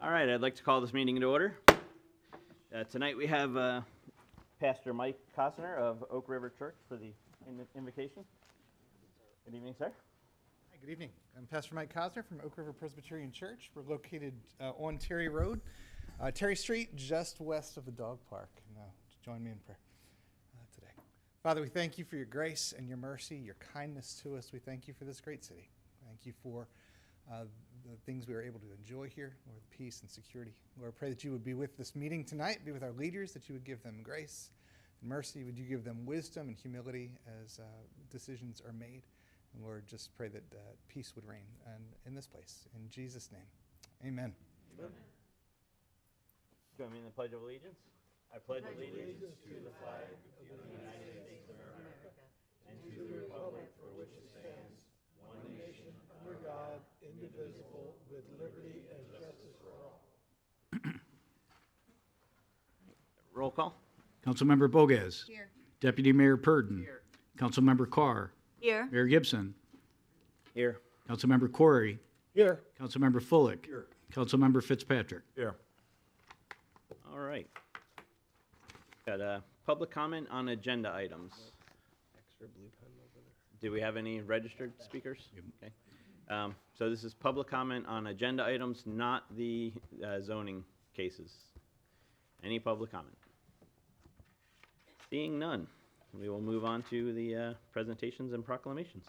All right, I'd like to call this meeting to order. Tonight we have Pastor Mike Costner of Oak River Church for the invocation. Good evening, sir. Hi, good evening. I'm Pastor Mike Cosner from Oak River Presbyterian Church. We're located on Terry Road, Terry Street, just west of the dog park. And, join me in prayer today. Father, we thank you for your grace and your mercy, your kindness to us. We thank you for this great city. Thank you for the things we are able to enjoy here, Lord, peace and security. Lord, I pray that you would be with this meeting tonight, be with our leaders, that you would give them grace and mercy. Would you give them wisdom and humility as decisions are made? And Lord, just pray that peace would reign in this place. In Jesus' name, amen. Amen. Join me in the Pledge of Allegiance. I pledge allegiance to the flag of the United States of America and to the republic for which it stands, one nation, under God, indivisible, with liberty and justice for all. Roll call. Councilmember Bogas. Here. Deputy Mayor Purdon. Here. Councilmember Carr. Here. Mayor Gibson. Here. Councilmember Corey. Here. Councilmember Fullick. Here. Councilmember Fitzpatrick. Here. All right. Got a public comment on agenda items. Extra blue pen over there. Do we have any registered speakers? Okay. So this is public comment on agenda items, not the zoning cases. Any public comment? Seeing none, we will move on to the presentations and proclamations.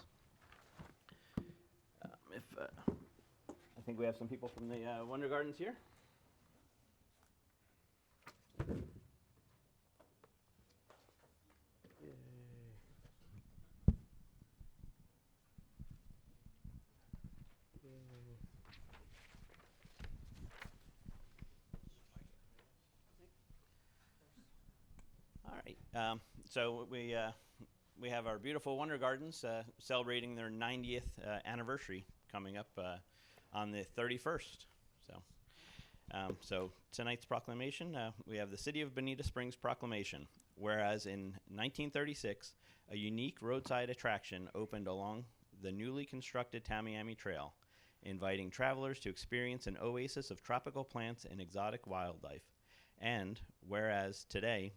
I think we have some people from the Wonder Gardens here. All right, so we have our beautiful Wonder Gardens celebrating their 90th anniversary coming up on the 31st. So tonight's proclamation, we have the City of Bonita Springs proclamation. Whereas in 1936, a unique roadside attraction opened along the newly constructed Tamiami Trail, inviting travelers to experience an oasis of tropical plants and exotic wildlife. And whereas today,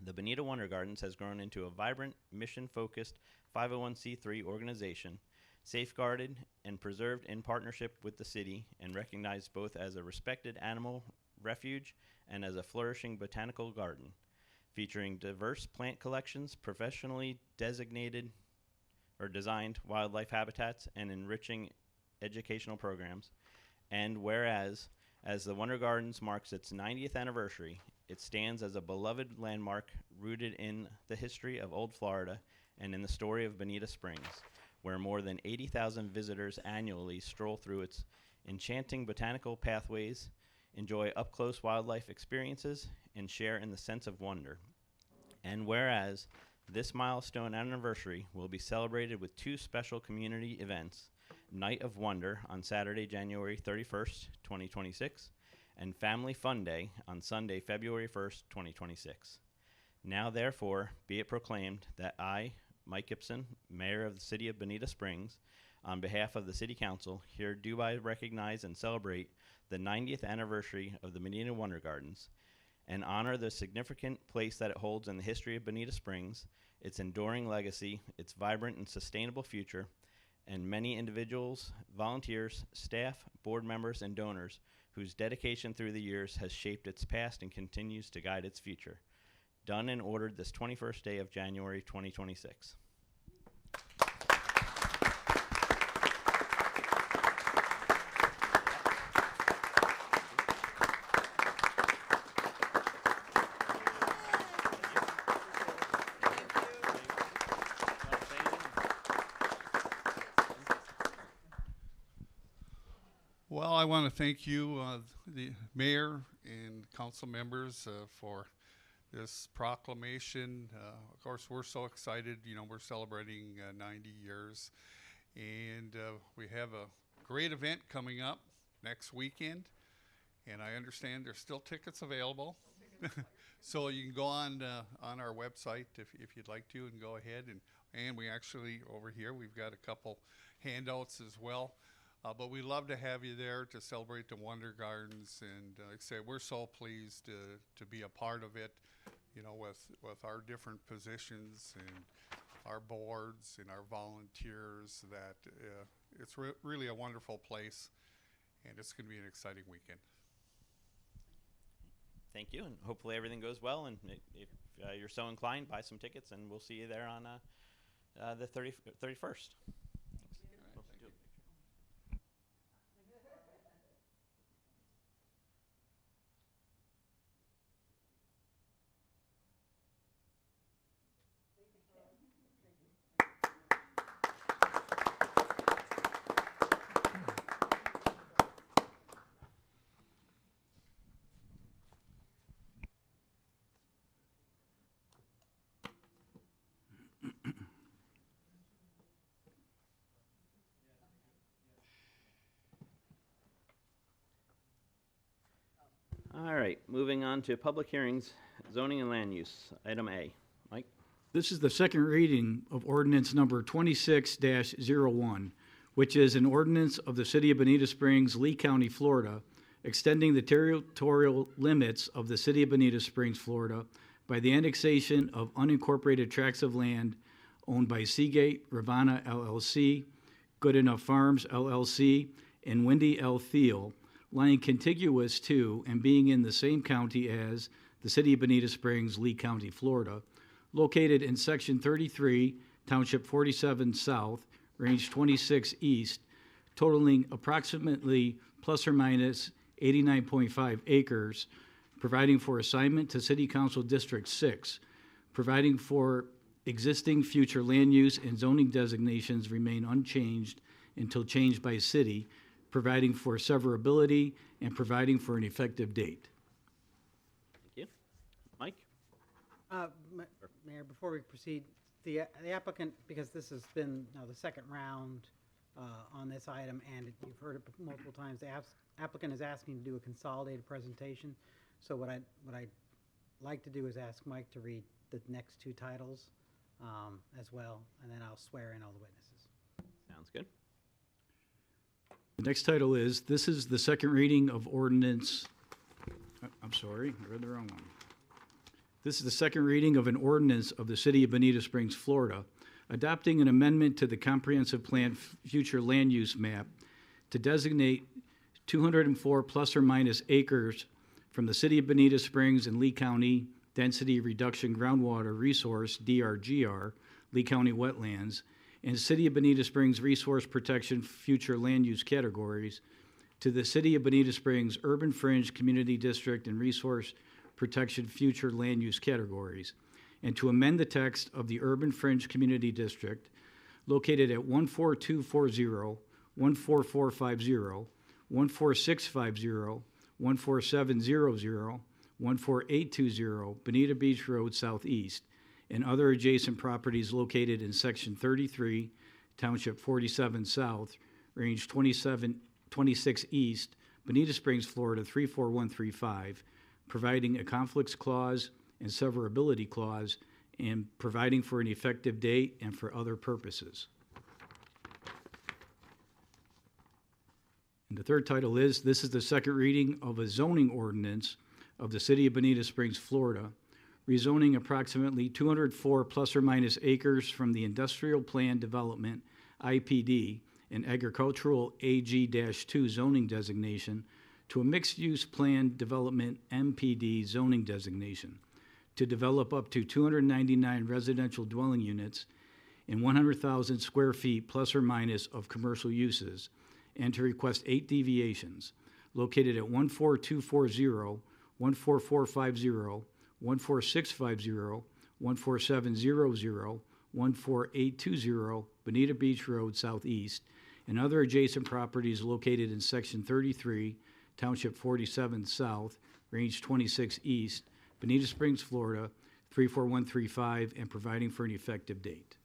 the Bonita Wonder Gardens has grown into a vibrant, mission-focused 501c3 organization, safeguarded and preserved in partnership with the city and recognized both as a respected animal refuge and as a flourishing botanical garden, featuring diverse plant collections, professionally designated or designed wildlife habitats, and enriching educational programs. And whereas, as the Wonder Gardens marks its 90th anniversary, it stands as a beloved landmark rooted in the history of Old Florida and in the story of Bonita Springs, where more than 80,000 visitors annually stroll through its enchanting botanical pathways, enjoy up-close wildlife experiences, and share in the sense of wonder. And whereas this milestone anniversary will be celebrated with two special community events, Night of Wonder on Saturday, January 31st, 2026, and Family Fun Day on Sunday, February 1st, 2026. Now, therefore, be it proclaimed that I, Mike Gibson, Mayor of the City of Bonita Springs, on behalf of the City Council, here do I recognize and celebrate the 90th anniversary of the Bonita Wonder Gardens, and honor the significant place that it holds in the history of Bonita Springs, its enduring legacy, its vibrant and sustainable future, and many individuals, volunteers, staff, board members, and donors whose dedication through the years has shaped its past and continues to guide its future. Done and ordered this 21st day of January 2026. Well, I want to thank you, the mayor and council members, for this proclamation. Of course, we're so excited. You know, we're celebrating 90 years, and we have a great event coming up next weekend. And I understand there's still tickets available, so you can go on our website if you'd like to, and go ahead and we actually over here we've got a couple handouts as well. But we love to have you there to celebrate the Wonder Gardens, and like I say, we're so pleased to be a part of it, with our different positions and our boards and our volunteers, that it's really a wonderful place, and it's going to be an exciting weekend. Thank you, and hopefully everything goes well. And if you're so inclined, buy some tickets, and we'll see you there on the 31st. All right, moving on to public hearings, zoning and land use. Item A. Mike? This is the second reading of ordinance number 26-01, which is an ordinance of the City of Bonita Springs, Lee County, Florida, extending the territorial limits of the City of Bonita Springs, Florida, by the annexation of unincorporated tracts of land owned by Seagate, Ravana LLC, Good Enough Farms LLC, and Wendy L. Thiel, lying contiguous to and being in the same county as the City of Bonita Springs, Lee County, Florida, located in Section 33, Township 47 South, Range 26 East, totaling approximately plus or minus 89.5 acres, providing for assignment to City Council District 6, providing for existing future land use and zoning designations remain unchanged until changed by city, providing for severability, and providing for an effective date. Thank you. Mike? Mayor, before we proceed, the applicant, because this has been now the second round on this item, and you've heard it multiple times, the applicant is asking to do a consolidated presentation. So what I'd like to do is ask Mike to read the next two titles as well, and then I'll swear in all the witnesses. Sounds good. The next title is, this is the second reading of ordinance, I'm sorry, I read the wrong one. This is the second reading of an ordinance of the City of Bonita Springs, Florida, adopting an amendment to the Comprehensive Plan Future Land Use Map to designate 204 plus or minus acres from the City of Bonita Springs and Lee County Density Reduction Groundwater Resource, DRGR, Lee County Wetlands, and City of Bonita Springs Resource Protection Future Land Use categories to the City of Bonita Springs Urban Fringe Community District and Resource Protection Future Land Use categories, and to amend the text of the Urban Fringe Community District located at 14240, 14450, 14650, 14700, 14820 Bonita Beach Road Southeast, and other adjacent properties located in Section 33, Township 47 South, Range 26 East, Bonita Springs, Florida 34135, providing a conflicts clause and severability clause, and providing for an effective date and for other purposes. And the third title is, this is the second reading of a zoning ordinance of the City of Bonita Springs, Florida, rezoning approximately 204 plus or minus acres from the Industrial Plan Development, IPD, and Agricultural AG-2 zoning designation to a mixed-use plan development, MPD, zoning designation, to develop up to 299 residential dwelling units and 100,000 square feet plus or minus of commercial uses, and to request 8 deviations located at 14240, 14450, 14650, 14700, 14820 Bonita Beach Road Southeast, and other adjacent properties located in Section 33, Township 47 South, Range 26 East, Bonita Springs, Florida 34135, and providing for an effective date.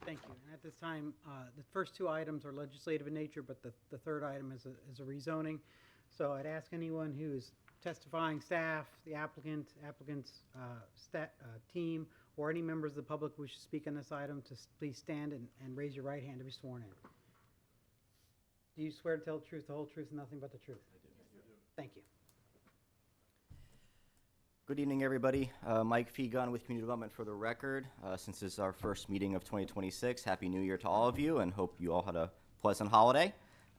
Thank you. And at this time, the first two items are legislative in nature, but the third item is a rezoning. So I'd ask anyone who is testifying, staff, the applicant's team, or any members of the public who wish to speak on this item to please stand and raise your right hand to be sworn in. Do you swear to tell the truth, the whole truth, and nothing but the truth? I do. Thank you. Good evening, everybody. Mike Fegun with Community Development for the record. Since this is our first meeting of 2026, Happy New Year to all of you, and hope you all had a pleasant holiday.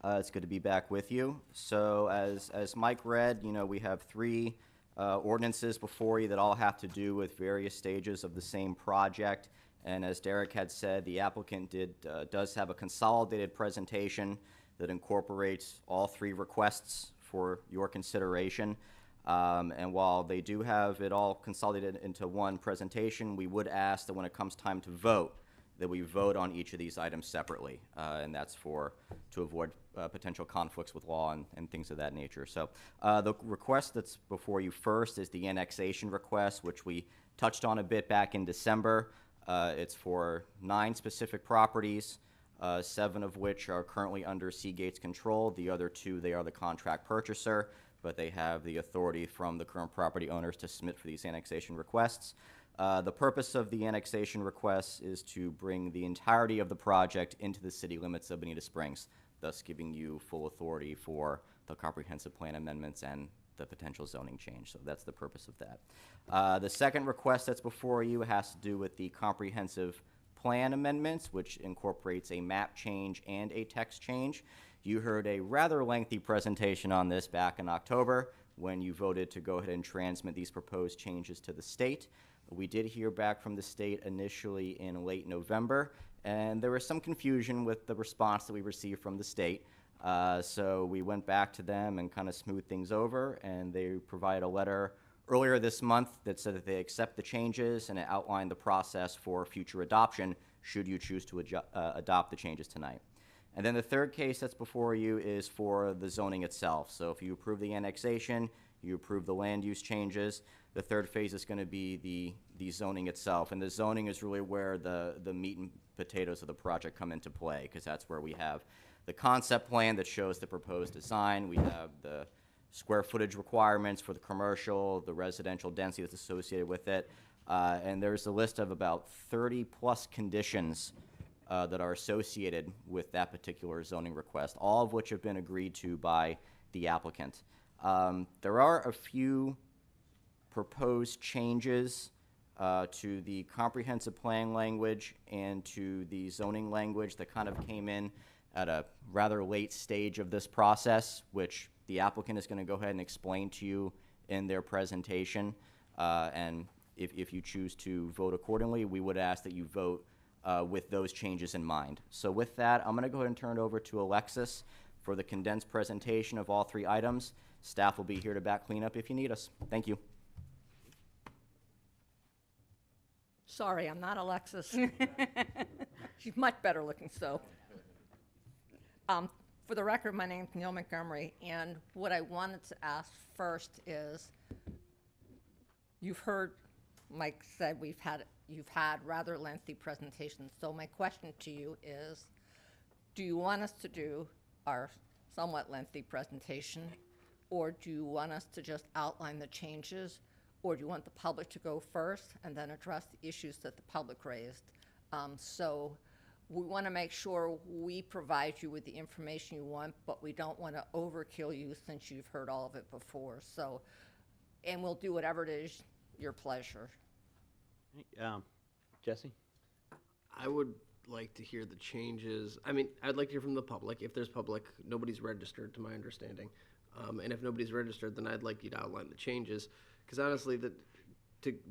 It's good to be back with you. So as Mike read, we have three ordinances before you that all have to do with various stages of the same project. And as Derek had said, the applicant does have a consolidated presentation that incorporates all three requests for your consideration. And while they do have it all consolidated into one presentation, we would ask that when it comes time to vote, that we vote on each of these items separately. And that's to avoid potential conflicts with law and things of that nature. So the request that's before you first is the annexation request, which we touched on a bit back in December. It's for 9 specific properties, 7 of which are currently under Seagate's control. The other 2, they are the contract purchaser, but they have the authority from the current property owners to submit for these annexation requests. The purpose of the annexation requests is to bring the entirety of the project into the city limits of Bonita Springs, thus giving you full authority for the comprehensive plan amendments and the potential zoning change. So that's the purpose of that. The second request that's before you has to do with the comprehensive plan amendments, which incorporates a map change and a text change. You heard a rather lengthy presentation on this back in October when you voted to go ahead and transmit these proposed changes to the state. We did hear back from the state initially in late November, and there was some confusion with the response that we received from the state. So we went back to them and kind of smoothed things over, and they provided a letter earlier this month that said that they accept the changes, and it outlined the process for future adoption should you choose to adopt the changes tonight. And then the third case that's before you is for the zoning itself. So if you approve the annexation, you approve the land use changes, the third phase is going to be the zoning itself. And the zoning is really where the meat and potatoes of the project come into play, because that's where we have the concept plan that shows the proposed design. We have the square footage requirements for the commercial, the residential density that's associated with it. And there's a list of about 30 plus conditions that are associated with that particular zoning request, all of which have been agreed to by the applicant. There are a few proposed changes to the comprehensive plan language and to the zoning language that kind of came in at a rather late stage of this process, which the applicant is going to go ahead and explain to you in their presentation. And if you choose to vote accordingly, we would ask that you vote with those changes in mind. So with that, I'm going to go ahead and turn it over to Alexis for the condensed presentation of all 3 items. Staff will be here to back clean up if you need us. Thank you. Sorry, I'm not Alexis. She's much better looking, so. For the record, my name's Neil Montgomery, and what I wanted to ask first is, you've heard Mike said you've had rather lengthy presentations, so my question to you is, do you want us to do our somewhat lengthy presentation, or do you want us to just outline the changes, or do you want the public to go first and then address the issues that the public raised? So we want to make sure we provide you with the information you want, but we don't want to overkill you since you've heard all of it before. So, and we'll do whatever it is your pleasure. Jesse? I would like to hear the changes. I mean, I'd like to hear from the public. If there's public, nobody's registered to my understanding. And if nobody's registered, then I'd like you to outline the changes. Because honestly,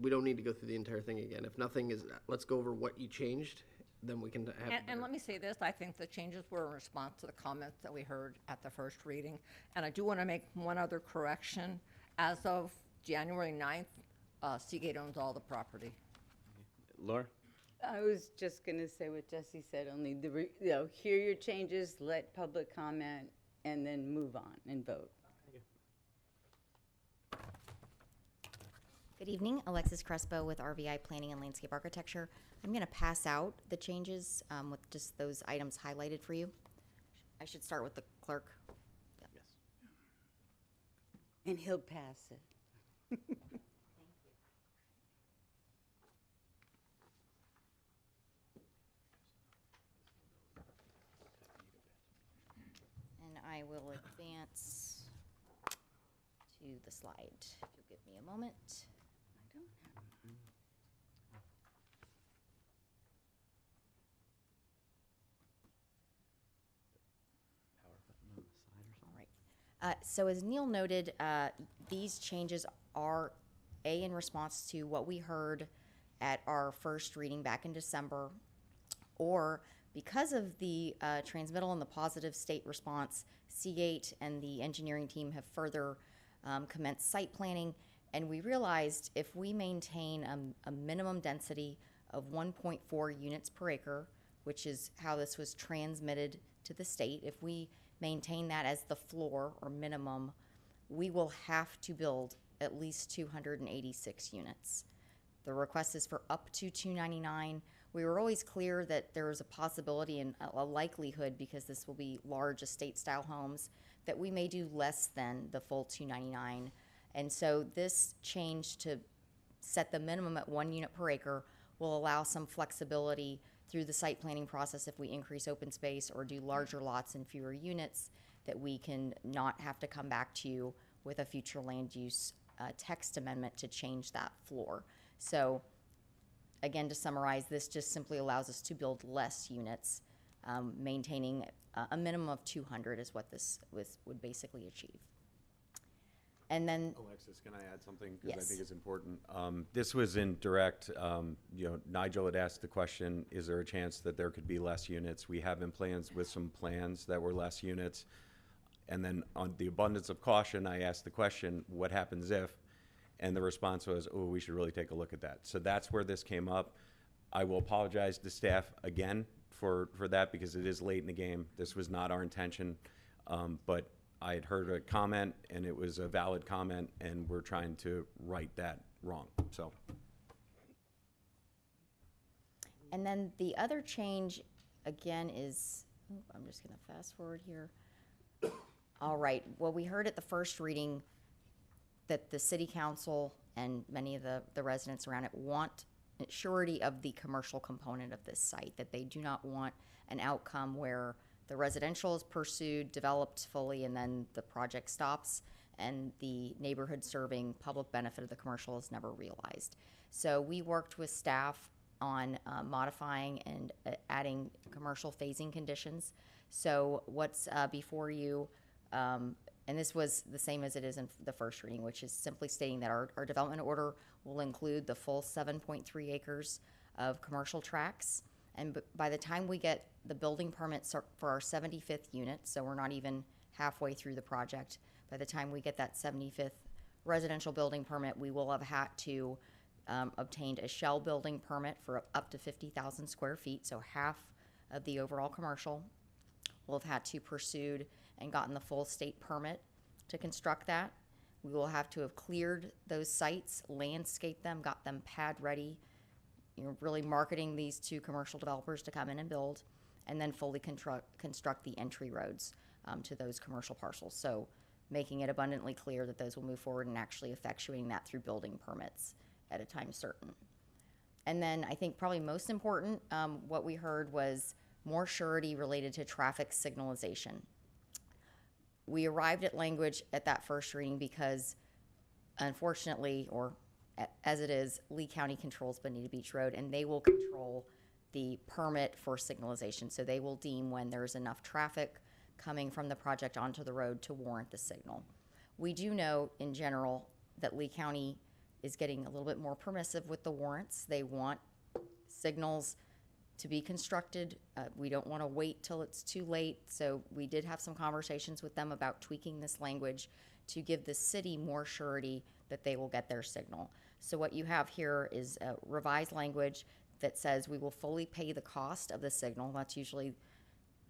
we don't need to go through the entire thing again. If nothing is, let's go over what you changed, then we can have. And let me say this, I think the changes were in response to the comments that we heard at the first reading. And I do want to make one other correction. As of January 9th, Seagate owns all the property. Laura? I was just going to say what Jesse said, only hear your changes, let public comment, and then move on and vote. Good evening, Alexis Crespo with RVI Planning and Landscape Architecture. I'm going to pass out the changes with just those items highlighted for you. I should start with the clerk. Yep. Yes. And he'll pass it. I will advance to the slide. If you'll give me a moment. I don't have. All right. So as Neil noted, these changes are in response to what we heard at our first reading back in December, or because of the transmittal and the positive state response, C8 and the engineering team have further commenced site planning, and we realized if we maintain a minimum density of 1.4 units per acre, which is how this was transmitted to the state, if we maintain that as the floor or minimum, we will have to build at least 286 units. The request is for up to 299. We were always clear that there was a possibility and a likelihood, because this will be large estate-style homes, that we may do less than the full 299. And so this change to set the minimum at 1 unit per acre will allow some flexibility through the site planning process if we increase open space or do larger lots and fewer units, that we can not have to come back to you with a future land use text amendment to change that floor. So again, to summarize, this just simply allows us to build less units, maintaining a minimum of 200 is what this would basically achieve. And then, Alexis, can I add something? Because I Yes. think it's important. This was in direct, Nigel had asked the question, is there a chance that there could be less units? We have been plans with some plans that were less units. And then on the abundance of caution, I asked the question, what happens if? And the response was, oh, we should really take a look at that. So that's where this came up. I will apologize to staff again for that, because it is late in the game. This was not our intention, but I had heard a comment, and it was a valid comment, and we're trying to right that wrong. So. and then the other change, again, is, I'm just going to fast forward here. All right, well, we heard at the first reading that the city council and many of the residents around it want surety of the commercial component of this site, that they do not want an outcome where the residential is pursued, developed fully, and then the project stops, and the neighborhood serving public benefit of the commercial is never realized. So we worked with staff on modifying and adding commercial phasing conditions. So what's before you, and this was the same as it is in the first reading, which is simply stating that our development order will include the full 7.3 acres of commercial tracts. And by the time we get the building permits for our 75th unit, so we're not even halfway through the project, by the time we get that 75th residential building permit, we will have had to obtained a shell building permit for up to 50,000 square feet, so half of the overall commercial. We'll have had to pursued and gotten the full state permit to construct that. We will have to have cleared those sites, landscaped them, got them pad ready, really marketing these to commercial developers to come in and build, and then fully construct the entry roads to those commercial parcels. So making it abundantly clear that those will move forward and actually effectuating that through building permits at a time certain. And then I think probably most important, what we heard was more surety related to traffic signalization. We arrived at language at that first reading because, unfortunately, or as it is, Lee County controls Bonita Beach Road, and they will control the permit for signalization. So they will deem when there's enough traffic coming from the project onto the road to warrant the signal. We do know, in general, that Lee County is getting a little bit more permissive with the warrants. They want signals to be constructed. We don't want to wait till it's too late. So we did have some conversations with them about tweaking this language to give the city more surety that they will get their signal. So what you have here is a revised language that says we will fully pay the cost of the signal. That's usually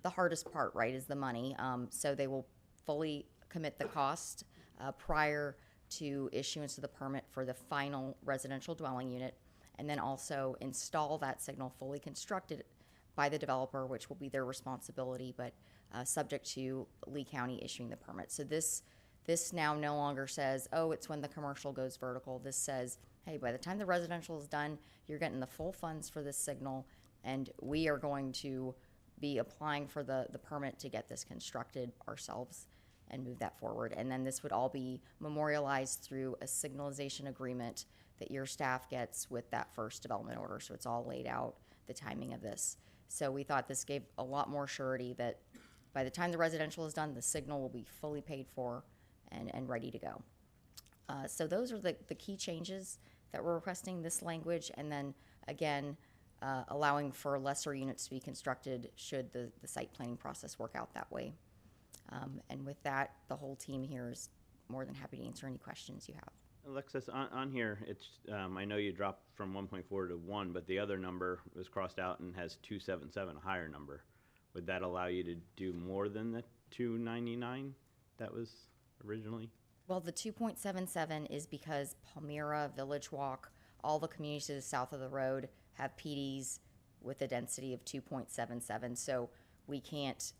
the hardest part, right, is the money. So they will fully commit the cost prior to issuance of the permit for the final residential dwelling unit, and then also install that signal fully constructed by the developer, which will be their responsibility, but subject to Lee County issuing the permit. So this now no longer says, oh, it's when the commercial goes vertical. This says, hey, by the time the residential is done, you're getting the full funds for this signal, and we are going to be applying for the permit to get this constructed ourselves and move that forward. And then this would all be memorialized through a signalization agreement that your staff gets with that first development order. So it's all laid out, the timing of this. So we thought this gave a lot more surety that by the time the residential is done, the signal will be fully paid for and ready to go. So those are the key changes that we're requesting, this language, and then again, allowing for lesser units to be constructed should the site planning process work out that way. And with that, the whole team here is more than happy to answer any questions you have. Alexis, on here, it's, I know you dropped from 1.4 to 1, but the other number was crossed out and has 277, a higher number. Would that allow you to do more than the 299 that was originally? Well, the 2.77 is because Palmyra, Village Walk, all the communities to the south of the road have PDs with a density of 2.77, so we can't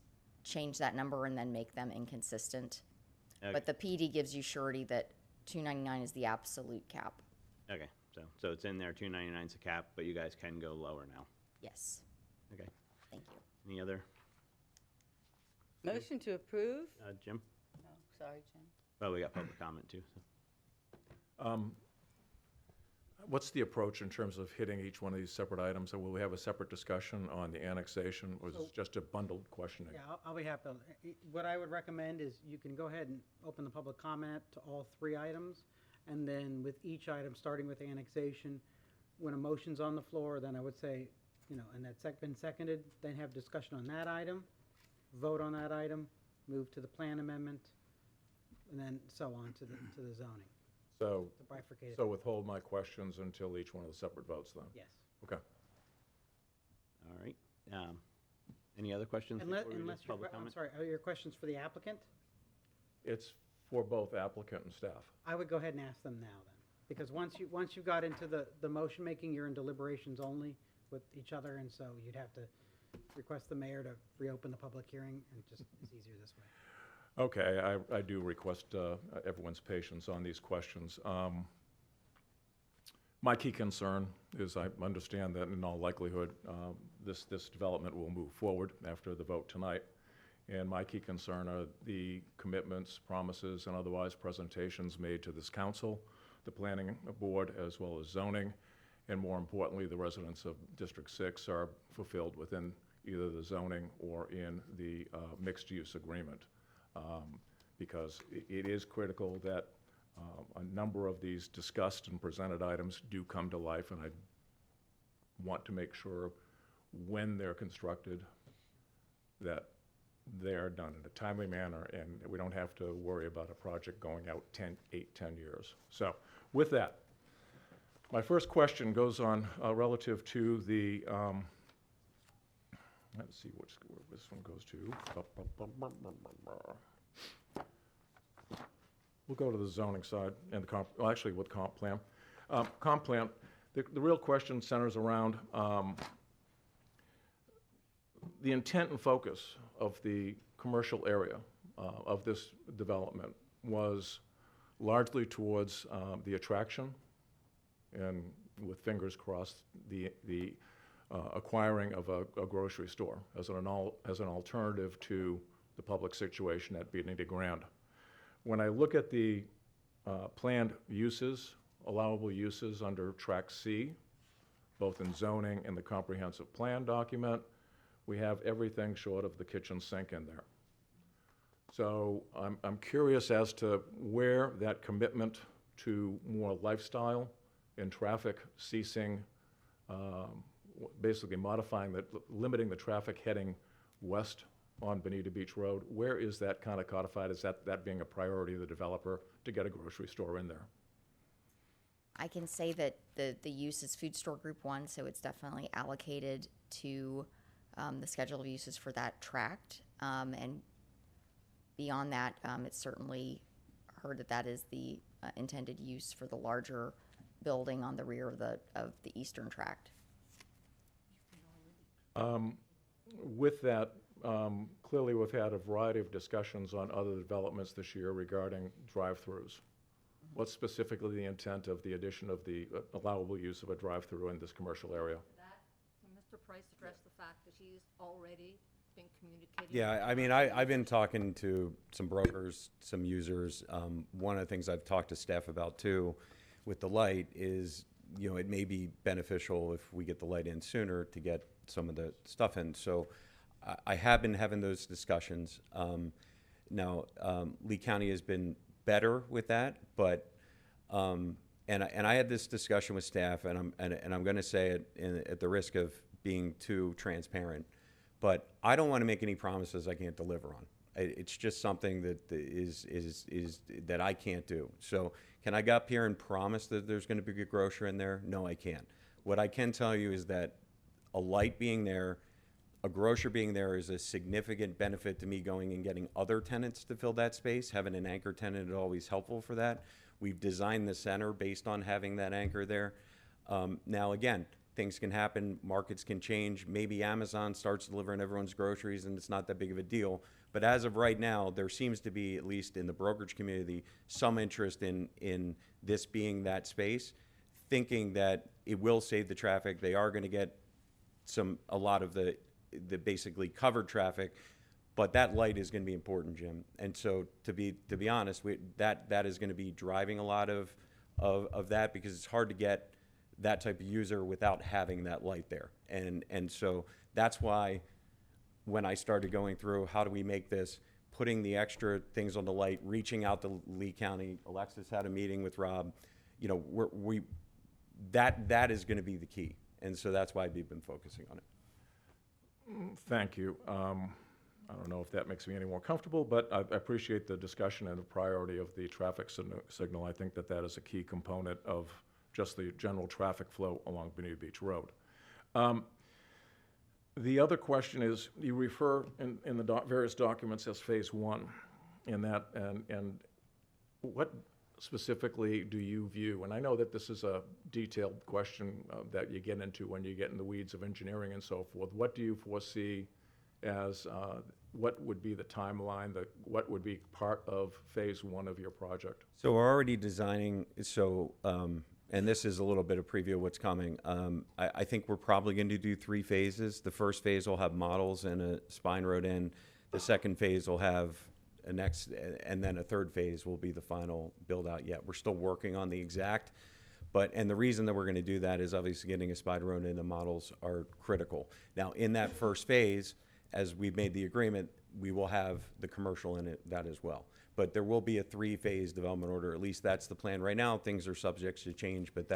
change that number and then make them inconsistent. Okay. But the PD gives you surety that 299 is the absolute cap. Okay, so it's in there, 299 is a cap, but you guys can go lower now. Yes. Okay. Thank you. Any other? Motion to approve? Jim? Oh, sorry, Jim. Well, we got public comment too. So. What's the approach in terms of hitting each one of these separate items? Or will we have a separate discussion on the annexation, or is this just a bundled questioning? Yeah, I'll be happy. What I would recommend is you can go ahead and open the public comment to all three items, and then with each item, starting with annexation, when a motion's on the floor, then I would say, you know, and that's been seconded, then have discussion on that item, vote on that item, move to the plan amendment, and then so on to the zoning. So, To bifurcate it. so withhold my questions until each one of the separate votes then? Yes. Okay. All right. Any other questions? Unless before we do your public I'm comment? sorry, are your questions for the applicant? It's for both applicant and staff. I would go ahead and ask them now then, because once you got into the motion making, you're in deliberations only with each other, and so you'd have to request the mayor to reopen the public hearing, and just it's easier this way. Okay, I do request everyone's patience on these questions. My key concern is I understand that in all likelihood, this development will move forward after the vote tonight. And my key concern are the commitments, promises, and otherwise presentations made to this council, the planning board, as well as zoning, and more importantly, the residents of District 6 are fulfilled within either the zoning or in the mixed-use agreement. Because it is critical that a number of these discussed and presented items do come to life, and I want to make sure when they're constructed that they're done in a timely manner and we don't have to worry about a project going out 10 years. So with that, my first question goes on relative to the, let's see where this one goes to. We'll go to the zoning side and the well, actually with comp plan. Comp plan, the real question centers around the intent and focus of the commercial area of this development was largely towards the attraction and, with fingers crossed, the acquiring of a grocery store as an alternative to the public situation at Bonita Grand. When I look at the planned uses, allowable uses under Track C, both in zoning and the comprehensive plan document, we have everything short of the kitchen sink in there. So I'm curious as to where that commitment to more lifestyle and traffic ceasing, basically modifying limiting the traffic heading west on Bonita Beach Road, where is that kind of codified? Is that being a priority of the developer to get a grocery store in there? I can say that the use is food store group 1, so it's definitely allocated to the schedule of uses for that tract. And beyond that, it's certainly heard that is the intended use for the larger building on the rear of the eastern tract. With that, clearly we've had a variety of discussions on other developments this year regarding drive-throughs. What's specifically the intent of the addition of the allowable use of a drive-through in this commercial area? That, so Mr. Price address the fact that he's already been communicating? Yeah, I mean, I've been talking to some brokers, some users. One of the things I've talked to staff about too with the light is, you know, it may be beneficial if we get the light in sooner to get some of the stuff in. So I have been having those discussions. Now, Lee County has been better with that, but, and I had this discussion with staff, and I'm going to say it at the risk of being too transparent, but I don't want to make any promises I can't deliver on. It's just something that is that I can't do. So can I go up here and promise that there's going to be a grocer in there? No, I can't. What I can tell you is that a light being there, a grocer being there is a significant benefit to me going and getting other tenants to fill that space. Having an anchor tenant is always helpful for that. We've designed the center based on having that anchor there. Now, again, things can happen, markets can change. Maybe Amazon starts delivering everyone's groceries and it's not that big of a deal. But as of right now, there seems to be, at least in the brokerage community, some interest in this being that space, thinking that it will save the traffic. They are going to get a lot of the basically covered traffic, but that light is going to be important, Jim. And so to be honest, that is going to be driving a lot of that, because it's hard to get that type of user without having that light there. And so that's why when I started going through how do we make this, putting the extra things on the light, reaching out to Lee County, Alexis had a meeting with Rob, you know, that is going to be the key. And so that's why we've been focusing on it. Thank you. I don't know if that makes me any more comfortable, but I appreciate the discussion and the priority of the traffic signal. I think that is a key component of just the general traffic flow along Bonita Beach Road. The other question is, you refer in the various documents as phase one, and what specifically do you view? And I know that this is a detailed question that you get into when you get in the weeds of engineering and so forth. What do you foresee as what would be the timeline, what would be part of phase one of your project? So we're already designing, and this is a little bit of preview of what's coming. I think we're probably going to do 3 phases. The first phase will have models and a spine road in. The second phase will have and then a third phase will be the final build out yet. We're still working on the exact, and the reason that we're going to do that is obviously getting a spine road in. The models are critical. Now, in that first phase, as we've made the agreement, we will have the commercial in that as well. But there will be a 3-phase development order. At least that's the plan right now. Things are subject to change, but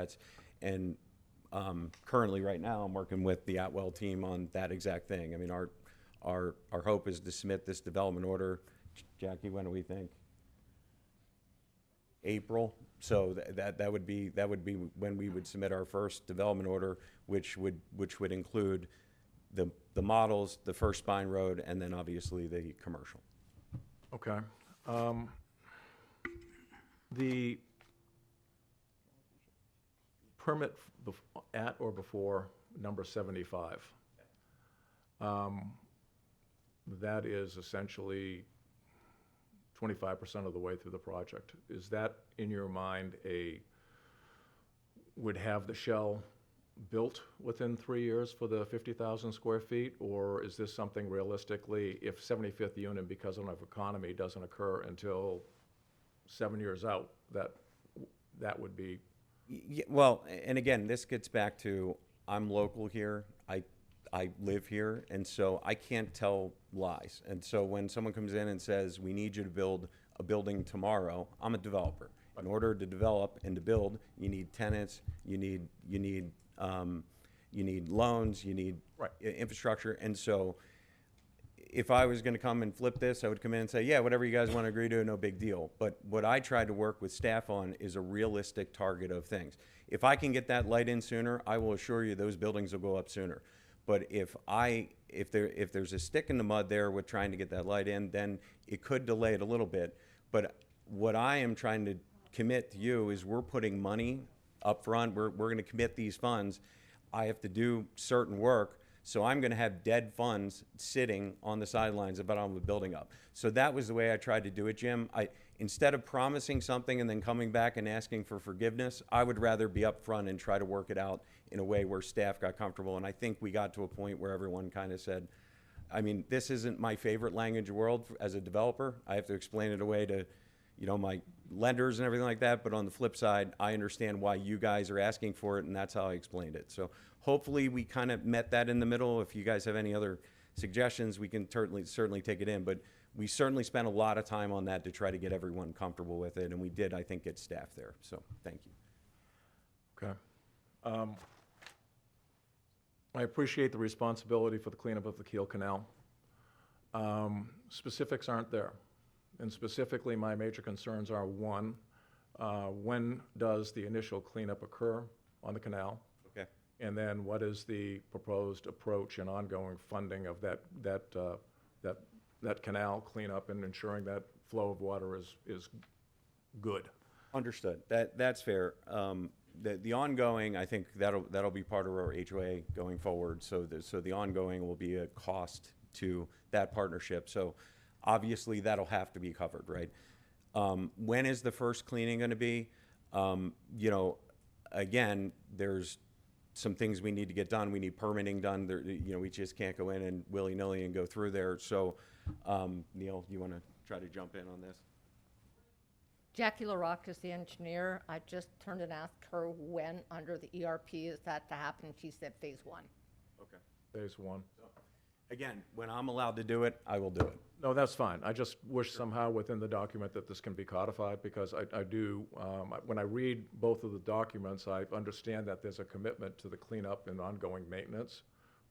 currently right now I'm working with the Atwell team on that exact thing. I mean, our hope is to submit this development order. Jackie, when do we think? April. So that would be when we would submit our first development order, which would include the models, the first spine road, and then obviously the commercial. Okay. The permit at or before number 75, that is essentially 25% of the way through the project. Is that, in your mind, would have the shell built within 3 years for the 50,000 square feet, or is this something realistically, if 75th unit, because of economy, doesn't occur until 7 years out, that would be? Yeah, well, and again, this gets back to I'm local here. I live here, and so I can't tell lies. And so when someone comes in and says, we need you to build a building tomorrow, I'm a developer. In order to develop and to build, you need tenants, you need loans, you need infrastructure. And so if I was going to come and flip this, I would come in and say, yeah, whatever you guys want to agree to, no big deal. But what I tried to work with staff on is a realistic target of things. If I can get that light in sooner, I will assure you those buildings will go up sooner. But if there's a stick in the mud there with trying to get that light in, then it could delay it a little bit. But what I am trying to commit to you is we're putting money up front. We're going to commit these funds. I have to do certain work. So I'm going to have dead funds sitting on the sidelines about on the building up. So that was the way I tried to do it, Jim. Instead of promising something and then coming back and asking for forgiveness, I would rather be upfront and try to work it out in a way where staff got comfortable. And I think we got to a point where everyone kind of said, I mean, this isn't my favorite language in the world as a developer. I have to explain it away to, you know, my lenders and everything like that. But on the flip side, I understand why you guys are asking for it, and that's how I explained it. So hopefully we kind of met that in the middle. If you guys have any other suggestions, we can certainly take it in. But we certainly spent a lot of time on that to try to get everyone comfortable with it, and we did, I think, get staff there. So thank you. Okay. I appreciate the responsibility for the cleanup of the Kiel Canal. Specifics aren't there. And specifically, my major concerns are, one, when does the initial cleanup occur on the canal? Okay. And then what is the proposed approach and ongoing funding of that canal cleanup and ensuring that flow of water is good? Understood. That's fair. The ongoing, I think that'll be part of our HOA going forward. So the ongoing will be a cost to that partnership. So obviously that'll have to be covered, right? When is the first cleaning going to be? You know, again, there's some things we need to get done. We need permitting done. There, you know, we just can't go in and willy-nilly and go through there. So, Neil, you want to try to jump in on this? Jackie LaRock is the engineer. I just turned and asked her when under the ERP is that to happen. She said phase 1. Okay. Phase 1. Again, when I'm allowed to do it, I will do it. No, that's fine. I just wish somehow within the document that this can be codified, because I do, when I read both of the documents, I understand that there's a commitment to the cleanup and ongoing maintenance,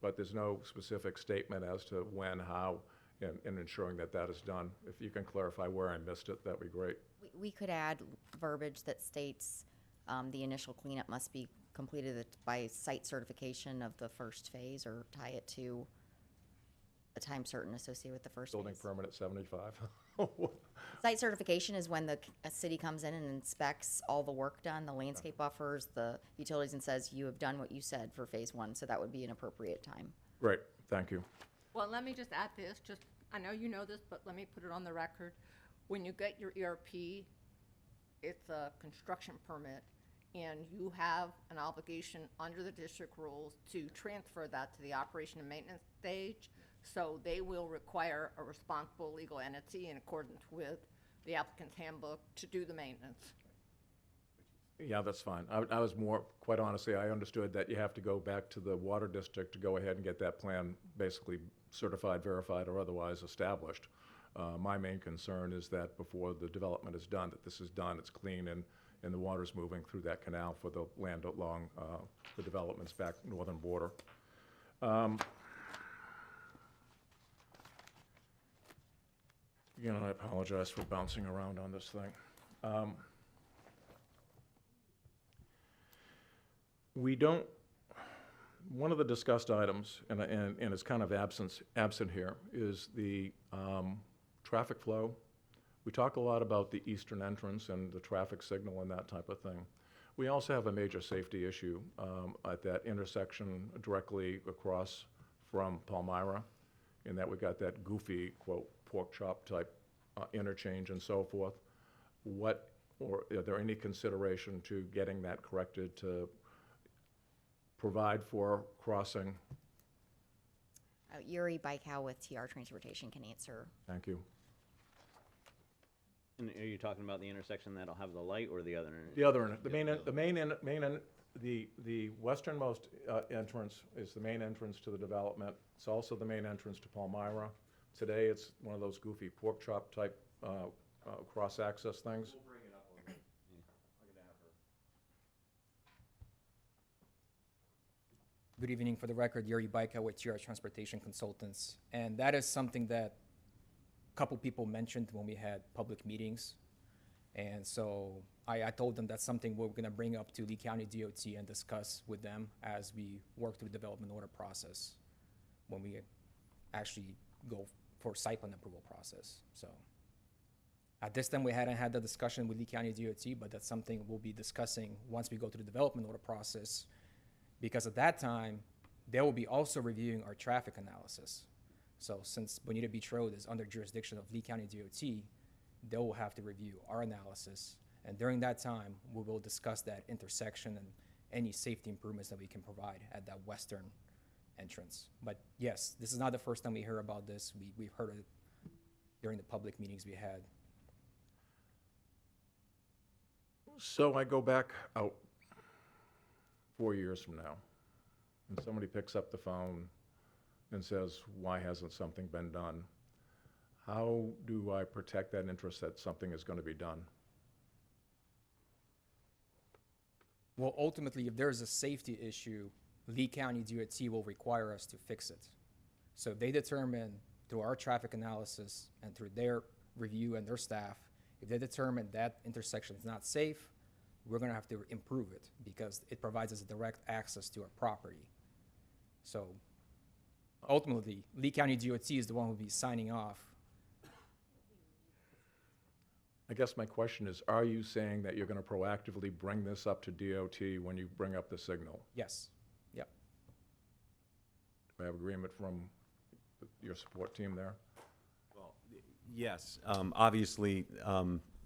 but there's no specific statement as to when, how, and ensuring that that is done. If you can clarify where I missed it, that'd be great. We could add verbiage that states the initial cleanup must be completed by site certification of the first phase, or tie it to a time certain associated with the first Building phase. permit at 75. Site certification is when a city comes in and inspects all the work done, the landscape buffers, the utilities, and says, you have done what you said for phase 1. So that would be an appropriate time. Great, thank you. Well, let me just add this, I know you know this, but let me put it on the record. When you get your ERP, it's a construction permit, and you have an obligation under the district rules to transfer that to the operation and maintenance stage. So they will require a responsible legal entity in accordance with the applicant's handbook to do the maintenance. Yeah, that's fine. I was more, quite honestly, I understood that you have to go back to the water district to go ahead and get that plan basically certified, verified, or otherwise established. My main concern is that before the development is done, that this is done, it's clean, and the water's moving through that canal for the land along the development's back northern border. Again, I apologize for bouncing around on this thing. We don't, one of the discussed items, and it's kind of absent here, is the traffic flow. We talk a lot about the eastern entrance and the traffic signal and that type of thing. We also have a major safety issue at that intersection directly across from Palmyra, in that we got that goofy, quote, pork chop type interchange and so forth. Or are there any consideration to getting that corrected to provide for crossing? Yuri Baikal with TR Transportation can answer. Thank you. And are you talking about the intersection that'll have the light, or the other? The other, the westernmost entrance is the main entrance to the development. It's also the main entrance to Palmyra. Today, it's one of those goofy pork chop type cross-access things. We'll bring it up on I'm gonna have her. Good evening. For the record, Yuri Baika with TR Transportation Consultants. And that is something that a couple people mentioned when we had public meetings. And so I told them that's something we're going to bring up to Lee County DOT and discuss with them as we work through the development order process when we actually go for site plan approval process. So at this time, we hadn't had the discussion with Lee County DOT, but that's something we'll be discussing once we go through the development order process, because at that time, they will be also reviewing our traffic analysis. So since Bonita Beach Road is under jurisdiction of Lee County DOT, they will have to review our analysis. And during that time, we will discuss that intersection and any safety improvements that we can provide at that western entrance. But yes, this is not the first time we hear about this. We've heard it during the public meetings we had. So I go back out 4 years from now, and somebody picks up the phone and says, why hasn't something been done? How do I protect that interest that something is going to be done? Well, ultimately, if there's a safety issue, Lee County DOT will require us to fix it. So if they determine through our traffic analysis and through their review and their staff, if they determine that intersection is not safe, we're gonna have to improve it because it provides us direct access to our property. So ultimately, Lee County DOT is the one who will be signing off. I guess my question is, are you saying that you're going to proactively bring this up to DOT when you bring up the signal? Yes, yep. Do I have agreement from your support team there? Well, yes, obviously,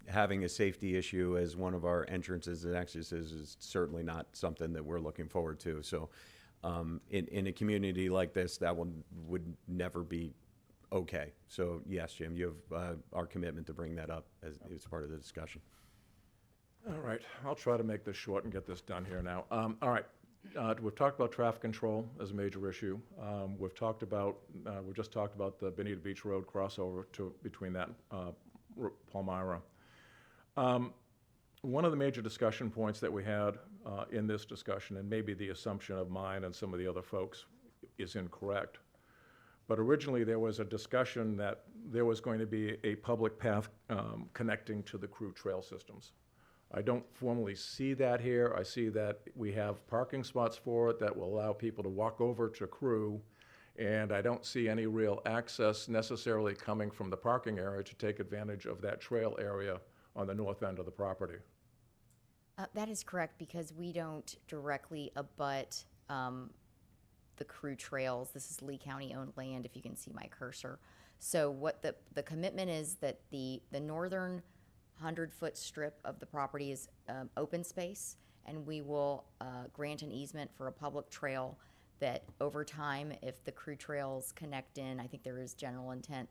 having a safety issue as one of our entrances and exits is certainly not something that we're looking forward to. So in a community like this, that would never be okay. So yes, Jim, you have our commitment to bring that up as part of the discussion. All right, I'll try to make this short and get this done here now. All right, we've talked about traffic control as a major issue. We've just talked about the Bonita Beach Road crossover between that Palmyra. One of the major discussion points that we had in this discussion, and maybe the assumption of mine and some of the other folks is incorrect, but originally there was a discussion that there was going to be a public path connecting to the crew trail systems. I don't formally see that here. I see that we have parking spots for it that will allow people to walk over to crew, and I don't see any real access necessarily coming from the parking area to take advantage of that trail area on the north end of the property. That is correct because we don't directly abut the crew trails. This is Lee County owned land, if you can see my cursor. So what the commitment is that the northern 100-foot strip of the property is open space, and we will grant an easement for a public trail that over time, if the crew trails connect in, I think there is general intent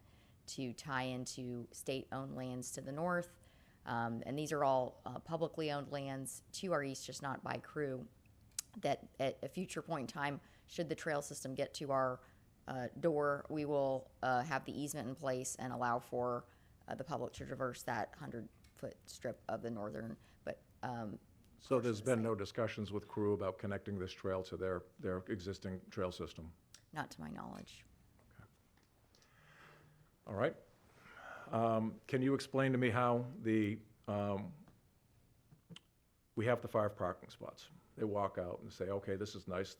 to tie into state-owned lands to the north. And these are all publicly owned lands to our east, just not by crew, that at a future point in time, should the trail system get to our door, we will have the easement in place and allow for the public to traverse that 100-foot strip of the northern. But so there's been no discussions with crew about connecting this trail to their existing trail system? Not to my knowledge. All right. Can you explain to me how we have the 5 parking spots? They walk out and say, okay, this is nicer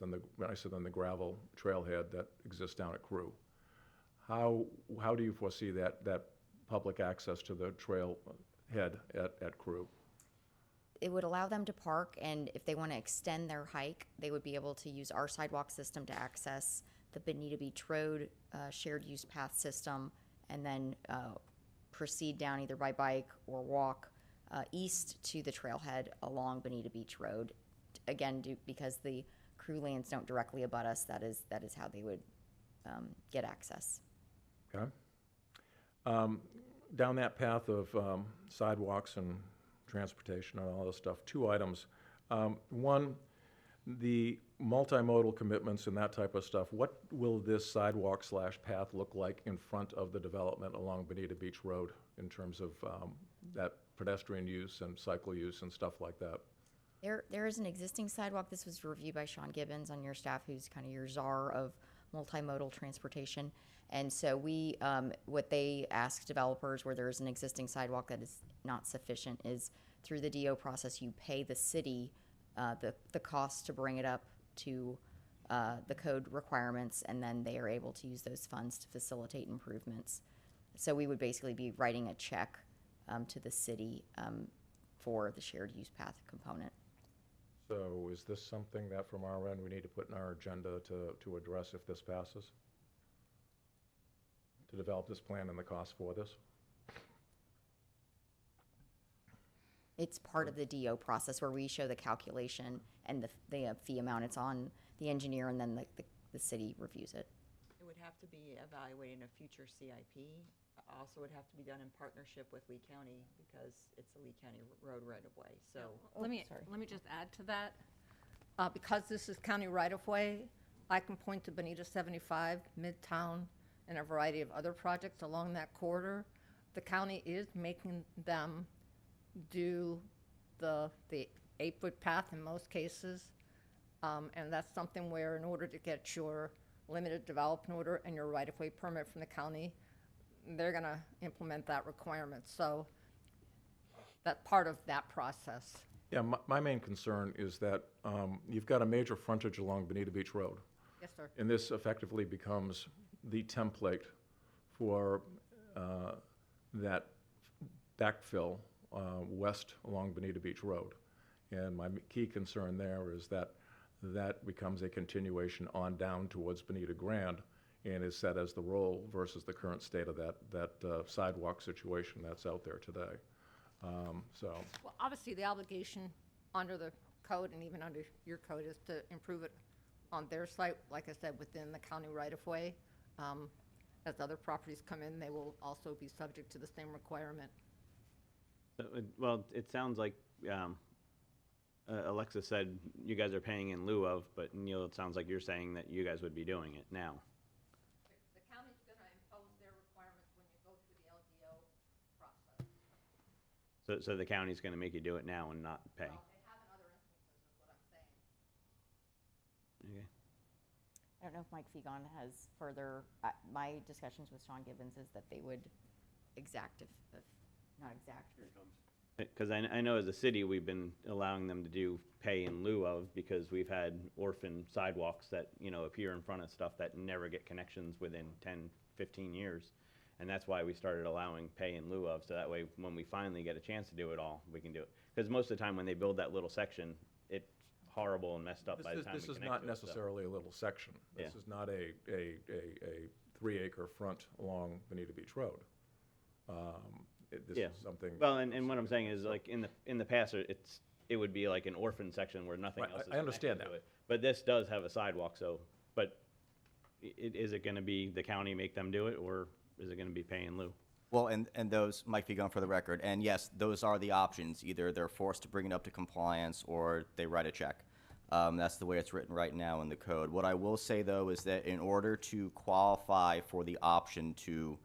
than the gravel trailhead that exists down at Crew. How do you foresee that public access to the trail head at Crew? It would allow them to park, and if they want to extend their hike, they would be able to use our sidewalk system to access the Bonita Beach Road shared use path system, and then proceed down either by bike or walk east to the trailhead along Bonita Beach Road. Again, because the crew lands don't directly abut us, that is how they would get access. Okay. Down that path of sidewalks and transportation and all this stuff, 2 items. One, the multimodal commitments and that type of stuff, what will this sidewalk/path look like in front of the development along Bonita Beach Road in terms of that pedestrian use and cycle use and stuff like that? There is an existing sidewalk. This was reviewed by Sean Gibbons on your staff, who's kind of your czar of multimodal transportation. And so we, what they ask developers where there is an existing sidewalk that is not sufficient is through the DO process, you pay the city the cost to bring it up to the code requirements, and then they are able to use those funds to facilitate improvements. So we would basically be writing a check to the city for the shared use path component. So is this something that from our end we need to put in our agenda to address if this passes? To develop this plan and the cost for this? It's part of the DO process where we show the calculation and the fee amount. It's on the engineer, and then the city reviews it. It would have to be evaluating a future CIP. Also would have to be done in partnership with Lee County because it's a Lee County road right of way, so. Let me just add to that. Because this is county right-of-way, I can point to Bonita 75, Midtown, and a variety of other projects along that corridor. The county is making them do the 8-foot path in most cases. And that's something where in order to get your limited development order and your right-of-way permit from the county, they're gonna implement that requirement. So that's part of that process. Yeah, my main concern is that you've got a major frontage along Bonita Beach Road. Yes, sir. And this effectively becomes the template for that backfill west along Bonita Beach Road. And my key concern there is that that becomes a continuation on down towards Bonita Grand and is set as the role versus the current state of that sidewalk situation that's out there today. So, Well, obviously, the obligation under the code and even under your code is to improve it on their site, like I said, within the county right-of-way. As other properties come in, they will also be subject to the same requirement. So, well, it sounds like Alexa said you guys are paying in lieu of, but Neil, it sounds like you're saying that you guys would be doing it now. The county's gonna impose their requirements when you go through the LDO process. So the county's going to make you do it now and not pay. Well, they have in other instances, is what I'm saying. Okay. I don't know if Mike Fegon has further, my discussions with Sean Gibbons is that they would exact if not exact. Because I know as a city, we've been allowing them to do pay in lieu of because we've had orphan sidewalks that, appear in front of stuff that never get connections within 10, 15 years. And that's why we started allowing pay in lieu of, so that way when we finally get a chance to do it all, we can do it. Because most of the time when they build that little section, it's horrible and messed up by the time we this is connect not to it, so. necessarily a little section. This Yeah. is not a 3-acre front along Bonita Beach Road. This Yeah. is something. Well, and what I'm saying is, like, in the past, it would be like an orphan section where nothing Right, else is I understand connected to that. it. But this does have a sidewalk, so, but is it gonna be the county make them do it, or is it gonna be pay in lieu? Well, and those might be going for the record. And yes, those are the options. Either they're forced to bring it up to compliance or they write a check. That's the way it's written right now in the code. What I will say, though, is that in order to qualify for the option to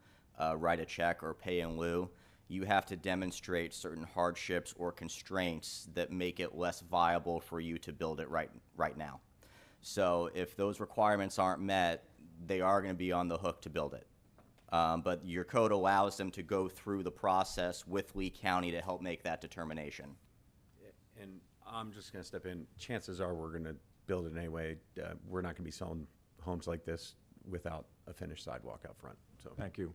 write a check or pay in lieu, you have to demonstrate certain hardships or constraints that make it less viable for you to build it right now. So if those requirements aren't met, they are going to be on the hook to build it. But your code allows them to go through the process with Lee County to help make that determination. And I'm just going to step in. Chances are we're going to build it anyway. We're not going to be selling homes like this without a finished sidewalk out front. So Thank you.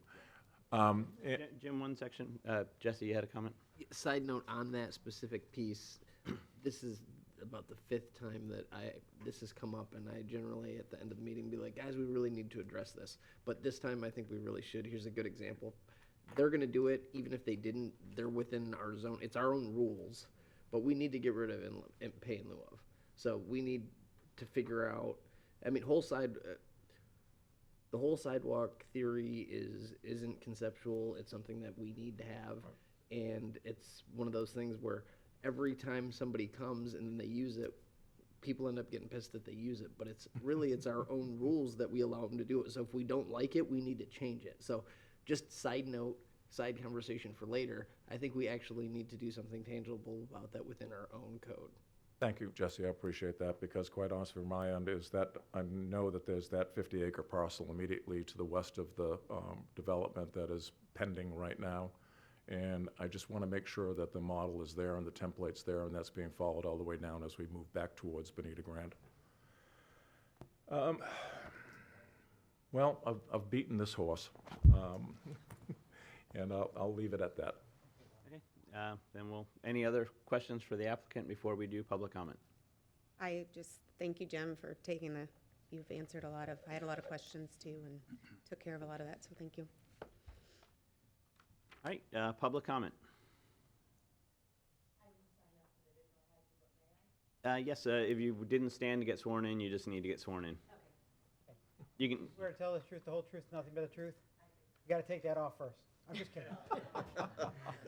Jim, one section, Jesse, you had a comment? Side note on that specific piece, this is about the 5th time that this has come up, and I generally at the end of the meeting be like, guys, we really need to address this. But this time I think we really should. Here's a good example. They're going to do it, even if they didn't, they're within our zone. It's our own rules, but we need to get rid of and pay in lieu of. So we need to figure out, the whole sidewalk theory isn't conceptual. It's something that we need to have. And it's one of those things where every time somebody comes and then they use it, people end up getting pissed that they use it. But it's our own rules that we allow them to do it. So if we don't like it, we need to change it. So just side note, side conversation for later, I think we actually need to do something tangible about that within our own code. Thank you, Jesse. I appreciate that because quite honestly, from my end, is that I know that there's that 50-acre parcel immediately to the west of the development that is pending right now. And I just want to make sure that the model is there and the template's there and that's being followed all the way down as we move back towards Bonita Grand. Well, I've beaten this horse, and I'll leave it at that. Okay, then any other questions for the applicant before we do public comment? I just thank you, Jim, for taking you've answered I had a lot of questions too and took care of a lot of that, so thank you. All right, public comment. Yes, if you didn't stand to get sworn in, you just need to get sworn in. You can, Swear to tell the truth, the whole truth, nothing but the truth? You gotta take that off first. I'm just kidding.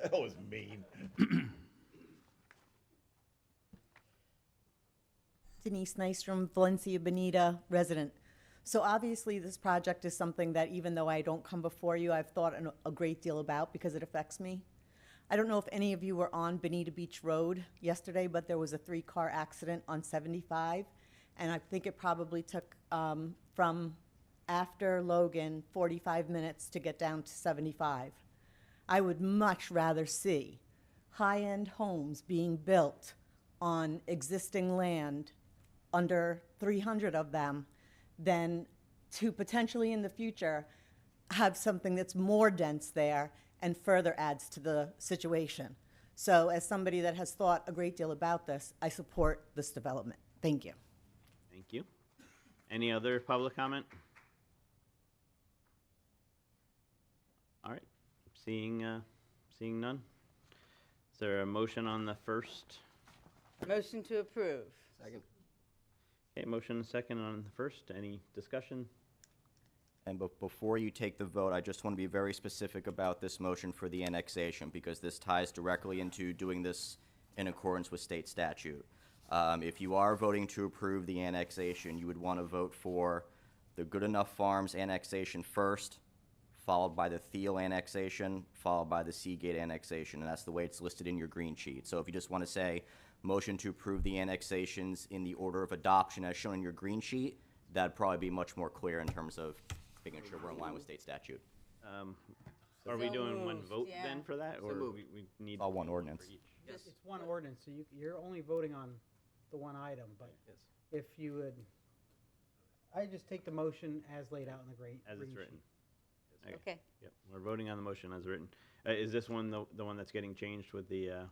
That was mean. Denise Nystrom, Valencia Bonita resident. So obviously this project is something that even though I don't come before you, I've thought a great deal about because it affects me. I don't know if any of you were on Bonita Beach Road yesterday, but there was a 3-car accident on 75. And I think it probably took from after Logan 45 minutes to get down to 75. I would much rather see high-end homes being built on existing land, under 300 of them, than to potentially in the future have something that's more dense there and further adds to the situation. So as somebody that has thought a great deal about this, I support this development. Thank you. thank you. Any other public comment? All right, seeing none. Is there a motion on the first? Motion to approve. Second. Okay, motion and second on the first. Any discussion? And before you take the vote, I just want to be very specific about this motion for the annexation, because this ties directly into doing this in accordance with state statute. If you are voting to approve the annexation, you would want to vote for the Good Enough Farms annexation first, followed by the Thiel annexation, followed by the Seagate annexation, and that's the way it's listed in your green sheet. So if you just want to say motion to approve the annexations in the order of adoption as shown in your green sheet, that'd probably be much more clear in terms of making sure we're in line with state statute. Are we So doing one moved, vote yeah. then for that, So or moved. we need? All one ordinance. for each? It's one ordinance, so you're only voting on the one item, but Yes. if you would, I just take the motion as laid out in the As green it's written. sheet. Okay. Yep, we're voting on the motion as written. Is this one the one that's getting changed with the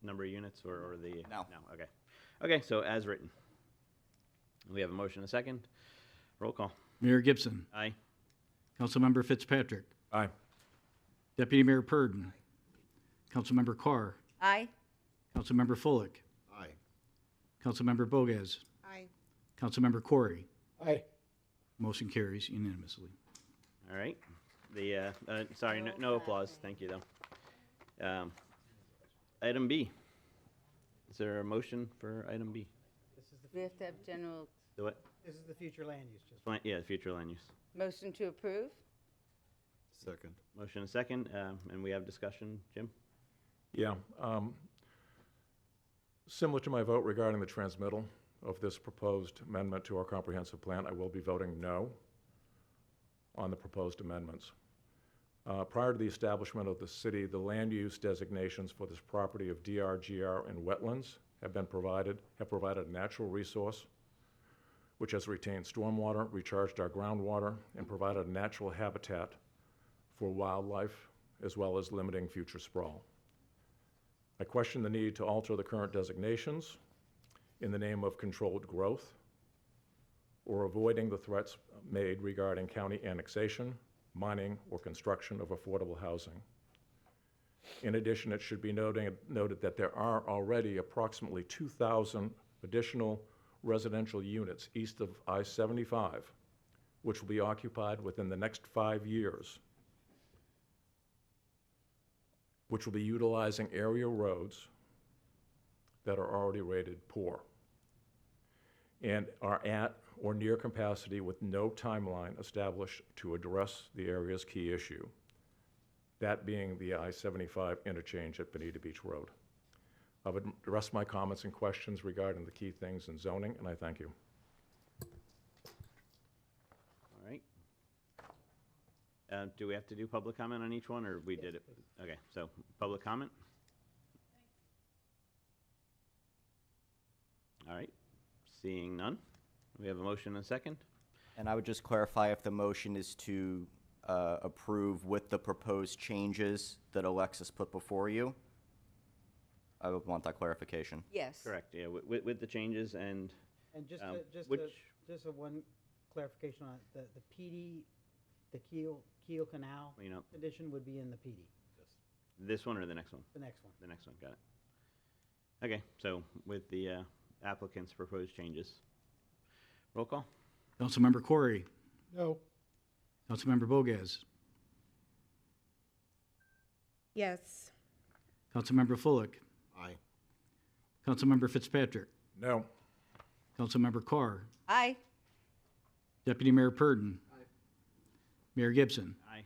number of units, or the? No. No, okay. Okay, so as written. We have a motion and a second. Roll call. Mayor Gibson. Aye. Councilmember Fitzpatrick. Aye. Deputy Mayor Purdon. Councilmember Carr. Aye. Councilmember Fullick. Aye. Councilmember Bogas. Aye. Councilmember Corey. Aye. Motion carries unanimously. All right. The sorry, no applause. Thank you though. Item B. Is there a motion for item B? This is We have to have general Do it. this is the future land use, just. Yeah, future land use. motion to approve. Second. Motion and second, and we have discussion. Jim? Yeah. Similar to my vote regarding the transmittal of this proposed amendment to our comprehensive plan, I will be voting no on the proposed amendments. Prior to the establishment of the city, the land use designations for this property of DR, GR, and wetlands have provided a natural resource which has retained stormwater, recharged our groundwater, and provided a natural habitat for wildlife, as well as limiting future sprawl. I question the need to alter the current designations in the name of controlled growth or avoiding the threats made regarding county annexation, mining, or construction of affordable housing. In addition, it should be noted that there are already approximately 2,000 additional residential units east of I-75, which will be occupied within the next 5 years, which will be utilizing area roads that are already rated poor and are at or near capacity with no timeline established to address the area's key issue, that being the I-75 interchange at Bonita Beach Road. I would address my comments and questions regarding the key things in zoning, and I thank you. All right. Do we have to do public comment on each one, or we did it? Okay, so public comment? All right, seeing none. We have a motion and a second. And I would just clarify if the motion is to approve with the proposed changes that Alexis put before you. I would want that clarification. Yes. Correct, yeah, with the changes and, And just which, a one clarification on it, the PD, the Keel Canal clean up, condition would be in the PD, this one or the next one? the next one. The next one, got it. Okay, so with the applicant's proposed changes. Roll call? Councilmember Corey. No. Councilmember Bogas. Yes. Councilmember Fullick. Aye. Councilmember Fitzpatrick. No. Councilmember Carr. Aye. Deputy Mayor Purdon. Mayor Gibson. Aye.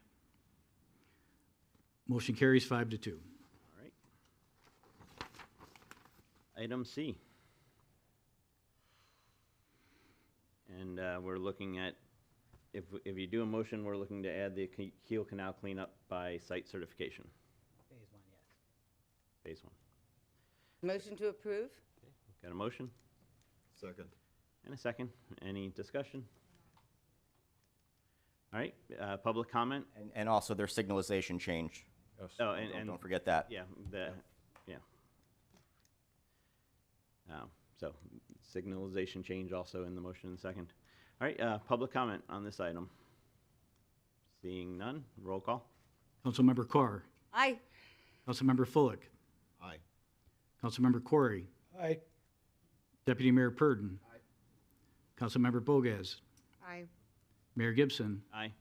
Motion carries 5-2. All right. Item C. And we're looking at, if you do a motion, we're looking to add the Keel Canal cleanup by site certification, Phase 1, yes. phase 1. Motion to approve? Got a motion Second. and a second. Any discussion? All right, public comment? And also their signalization change. Yes. Oh, Don't forget that. Yeah, yeah. So signalization change also in the motion and second. All right, public comment on this item. Seeing none, roll call. Councilmember Carr. Aye. Councilmember Fullick. Aye. Councilmember Corey. Aye. Deputy Mayor Purdon. Councilmember Bogas. Aye. Mayor Gibson. Aye.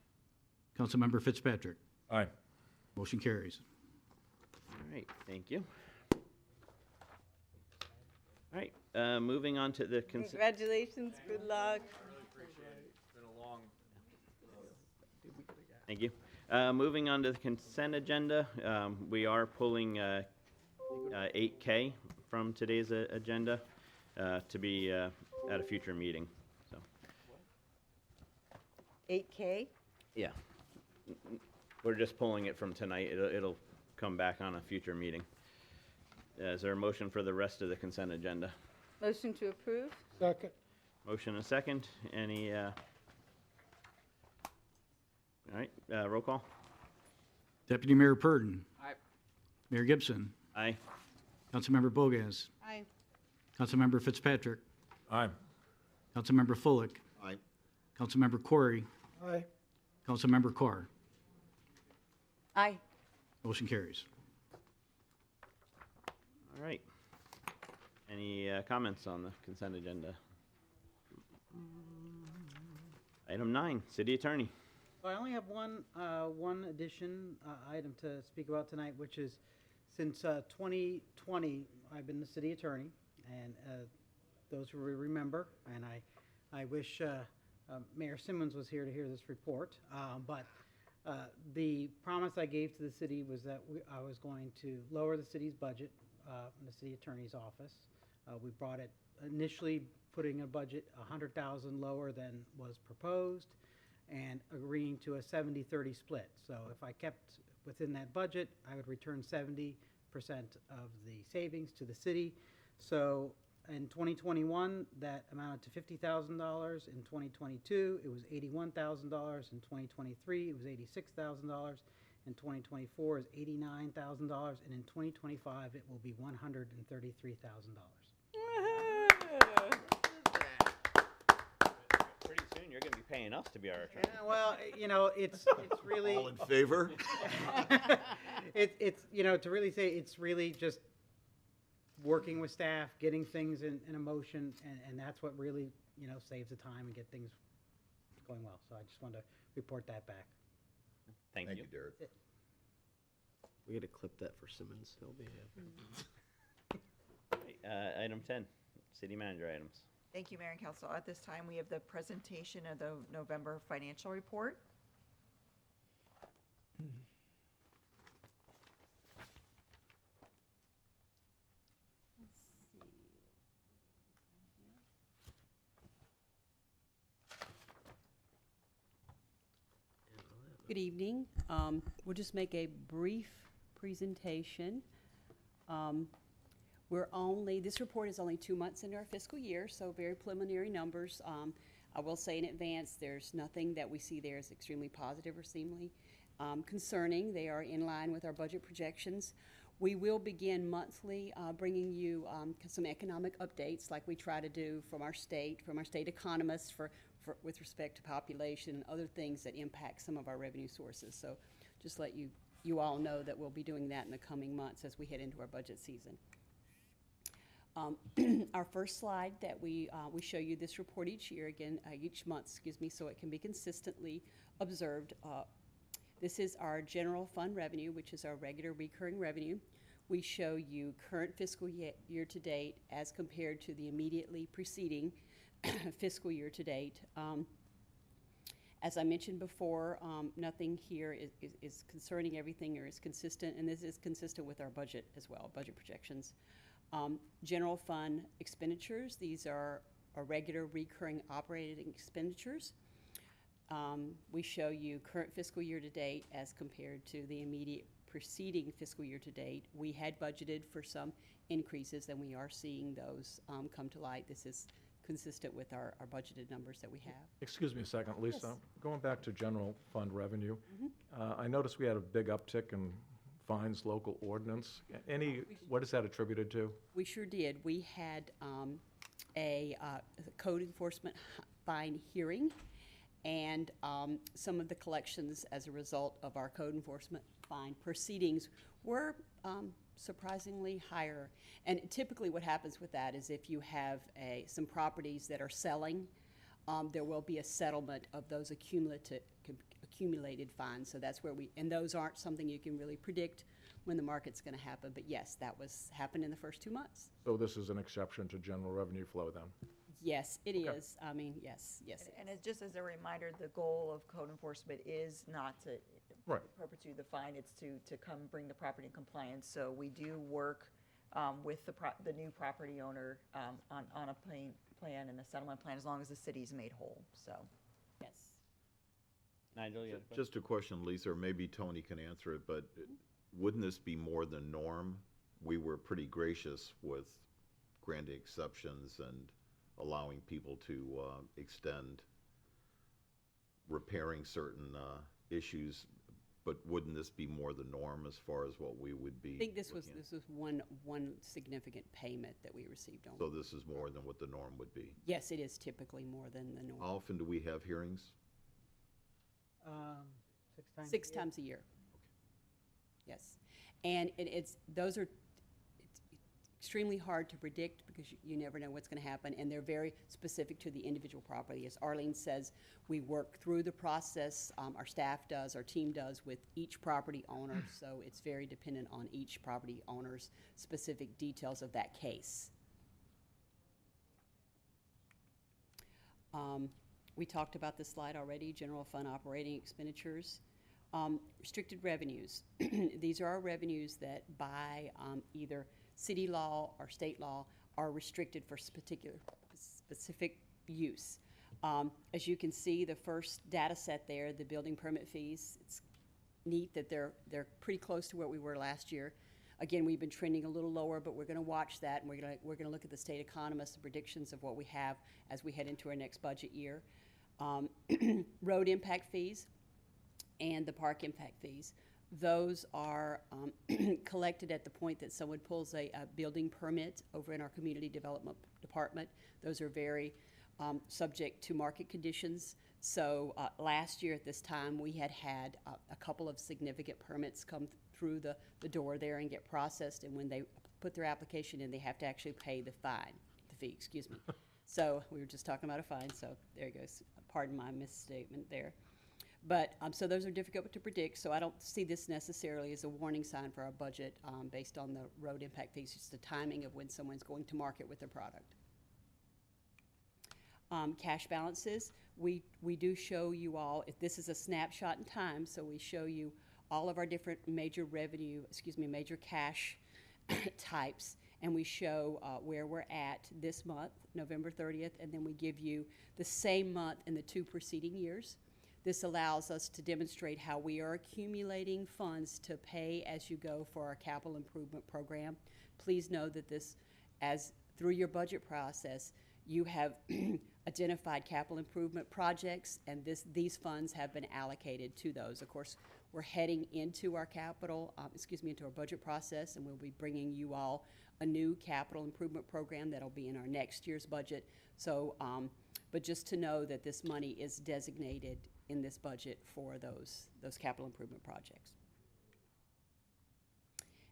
Councilmember Fitzpatrick. Aye. Motion carries. All right, thank you. All right, moving on to the Congratulations, good luck. Thank you. Moving on to the consent agenda, we are pulling 8K from today's agenda to be at a future meeting. So, 8K? yeah, we're just pulling it from tonight. It'll come back on a future meeting. Is there a motion for the rest of the consent agenda? Motion to approve? Second. Motion and a second. Any? All right, roll call. Deputy Mayor Purdon. Aye. Mayor Gibson. Aye. Councilmember Bogas. Aye. Councilmember Fitzpatrick. Aye. Councilmember Fullick. Aye. Councilmember Corey. Aye. Councilmember Carr. Aye. Motion carries. All right. Any comments on the consent agenda? Item 9, City Attorney. So I only have one addition item to speak about tonight, which is since 2020, I've been the city attorney, and those who remember, and I wish Mayor Simmons was here to hear this report, but the promise I gave to the city was that I was going to lower the city's budget in the city attorney's office. We brought it initially putting a budget $100,000 lower than was proposed and agreeing to a 70-30 split. So if I kept within that budget, I would return 70% of the savings to the city. So in 2021, that amounted to $50,000. In 2022, it was $81,000. In 2023, it was $86,000. In 2024 is $89,000, and in 2025 it will be $133,000. Pretty soon you're going to be paying us to be our attorney. Yeah, well, you know, it's really All in favor? it's you know, to really say it's really just working with staff, getting things in a motion, and that's what really, you know, saves the time and get things going well. So I just wanted to report that back. Thank you. Derek. We gotta clip that for Simmons. He'll be happy. Item 10, City Manager items. Thank you, Mayor and Council. At this time, we have the presentation of the November financial report. Good evening. We'll just make a brief presentation. This report is only 2 months into our fiscal year, so very preliminary numbers. I will say in advance, there's nothing that we see there as extremely positive or seemingly concerning. They are in line with our budget projections. We will begin monthly bringing you some economic updates like we try to do from our state economists with respect to population and other things that impact some of our revenue sources. So just let you all know that we'll be doing that in the coming months as we head into our budget season. Our first slide that we show you this report each year, again, each month, excuse me, so it can be consistently observed. This is our general fund revenue, which is our regular recurring revenue. We show you current fiscal year to date as compared to the immediately preceding fiscal year to date. As I mentioned before, nothing here is concerning. Everything here is consistent, and this is consistent with our budget as well, budget projections. General fund expenditures, these are our regular recurring operating expenditures. We show you current fiscal year to date as compared to the immediate preceding fiscal year to date. We had budgeted for some increases, and we are seeing those come to light. This is consistent with our budgeted numbers that we have. Excuse me a second, Lisa. Yes. Going back to general fund revenue, I noticed we had a big uptick in fines, local ordinance. What is that attributed to? We sure did. We had a code enforcement fine hearing, and some of the collections as a result of our code enforcement fine proceedings were surprisingly higher. And typically what happens with that is if you have some properties that are selling, there will be a settlement of those accumulated fines. So that's where and those aren't something you can really predict when the market's going to happen. But yes, that happened in the first 2 months. So this is an exception to general revenue flow then? Yes, it is. I mean, yes. And it's just as a reminder, the goal of code enforcement is not to perpetuate the fine, it's to come bring the property in compliance. So we do work with the new property owner on a plan and a settlement plan as long as the city's made whole, so. Yes. Nigel, you have a question? Just a question, Lisa, or maybe Tony can answer it, but wouldn't this be more than norm? We were pretty gracious with granting exceptions and allowing people to extend repairing certain issues, but wouldn't this be more the norm as far as what we would be? I think this was one significant payment that we received on. So this is more than what the norm would be? Yes, it is typically more than the norm. How often do we have hearings? 6 times. 6 times a year. Yes, and those are extremely hard to predict because you never know what's going to happen, and they're very specific to the individual property. As Arlene says, we work through the process. Our staff does, our team does with each property owner, so it's very dependent on each property owner's specific details of that case. We talked about this slide already, general fund operating expenditures. Restricted revenues. These are our revenues that by either city law or state law are restricted for specific use. As you can see, the first data set there, the building permit fees, it's neat that they're pretty close to where we were last year. Again, we've been trending a little lower, but we're going to watch that, and we're going to look at the state economists and predictions of what we have as we head into our next budget year. Road impact fees and the park impact fees. Those are collected at the point that someone pulls a building permit over in our community development department. Those are very subject to market conditions. So last year at this time, we had a couple of significant permits come through the door there and get processed, and when they put their application in, they have to actually pay the fee, excuse me. So we were just talking about a fine, so there it goes. Pardon my misstatement there. But so those are difficult to predict, so I don't see this necessarily as a warning sign for our budget based on the road impact fees. It's the timing of when someone's going to market with their product. Cash balances, we do show you all, if this is a snapshot in time, so we show you all of our different major cash types, and we show where we're at this month, November 30th, and then we give you the same month in the 2 preceding years. This allows us to demonstrate how we are accumulating funds to pay as you go for our capital improvement program. Please know that this, as through your budget process, you have identified capital improvement projects, and these funds have been allocated to those. Of course, we're heading into our into our budget process, and we'll be bringing you all a new capital improvement program that'll be in our next year's budget. So, but just to know that this money is designated in this budget for those capital improvement projects.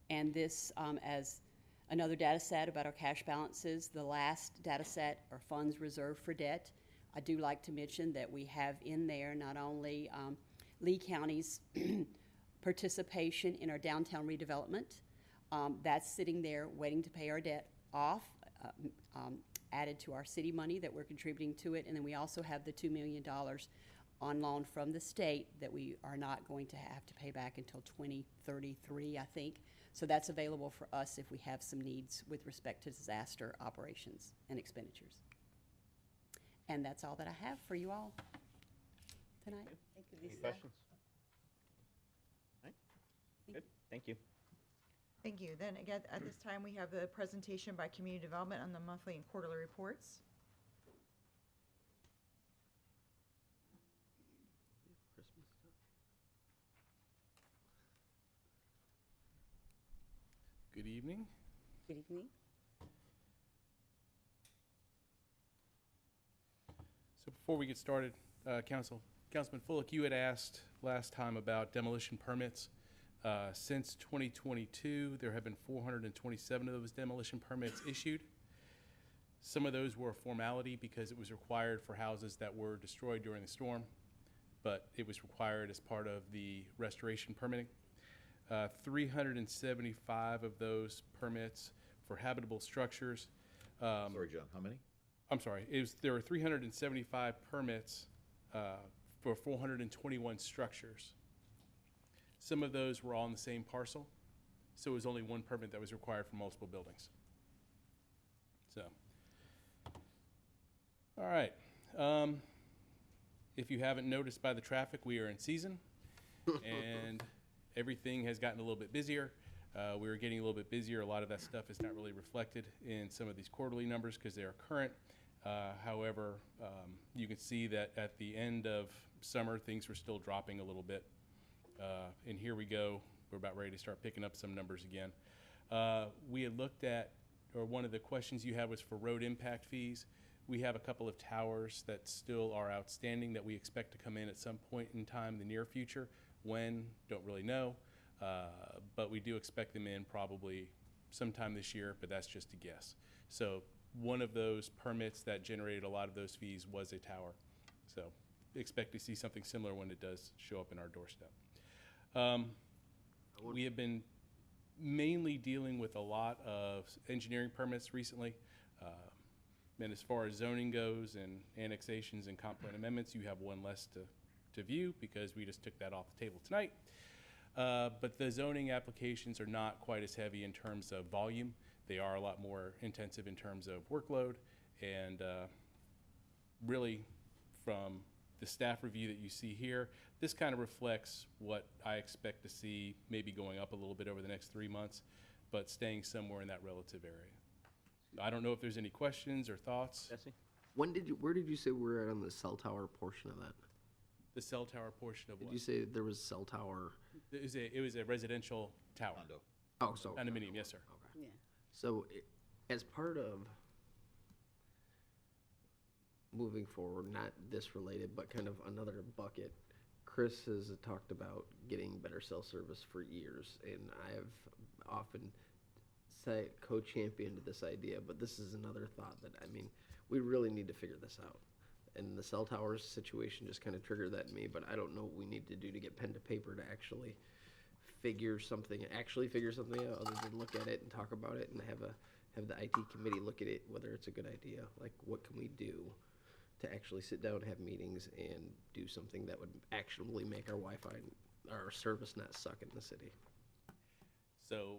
And this, as another data set about our cash balances, the last data set are funds reserved for debt. I do like to mention that we have in there not only Lee County's participation in our downtown redevelopment. That's sitting there waiting to pay our debt off, added to our city money that we're contributing to it. And then we also have the $2 million on loan from the state that we are not going to have to pay back until 2033, I think. So that's available for us if we have some needs with respect to disaster operations and expenditures. And that's all that I have for you all tonight. Thank you, Any Lisa. questions? All right. Good. Thank you. Thank you. Then again, at this time, we have the presentation by Community Development on the monthly and quarterly reports. Good evening. Good evening. So before we get started, Councilman Fullick, you had asked last time about demolition permits. Since 2022, there have been 427 of those demolition permits issued. Some of those were a formality because it was required for houses that were destroyed during the storm, but it was required as part of the restoration permitting. 375 of those permits for habitable structures. Sorry, John, how many? I'm sorry, there were 375 permits for 421 structures. Some of those were all in the same parcel, so it was only one permit that was required for multiple buildings. So, all right. If you haven't noticed by the traffic, we are in season, and everything has gotten a little bit busier. We were getting a little bit busier. A lot of that stuff is not really reflected in some of these quarterly numbers because they are current. However, you can see that at the end of summer, things were still dropping a little bit. And here we go. We're about ready to start picking up some numbers again. We had looked at, or one of the questions you had was for road impact fees. We have a couple of towers that still are outstanding that we expect to come in at some point in time in the near future. When, don't really know. But we do expect them in probably sometime this year, but that's just a guess. So one of those permits that generated a lot of those fees was a tower. So expect to see something similar when it does show up in our doorstep. We have been mainly dealing with a lot of engineering permits recently. And as far as zoning goes and annexations and comp plan amendments, you have one less to view because we just took that off the table tonight. But the zoning applications are not quite as heavy in terms of volume. They are a lot more intensive in terms of workload. And really, from the staff review that you see here, this kind of reflects what I expect to see maybe going up a little bit over the next 3 months, but staying somewhere in that relative area. I don't know if there's any questions or thoughts. Jesse? Where did you say we were at on the cell tower portion of that? The cell tower portion of Did what? you say there was cell tower? It was a residential tower. Condo. Oh, so. Condominium, yes, sir. Yeah. So, as part of moving forward, not this related, but kind of another bucket, Chris has talked about getting better cell service for years, and I have often co-championed this idea, but this is another thought that, I mean, we really need to figure this out. And the cell towers situation just kind of triggered that in me, but I don't know what we need to do to get pen to paper to actually figure something out other than look at it and talk about it and have the IT committee look at it, whether it's a good idea. Like, what can we do to actually sit down and have meetings and do something that would actually make our Wi-Fi, our service not suck in the city? So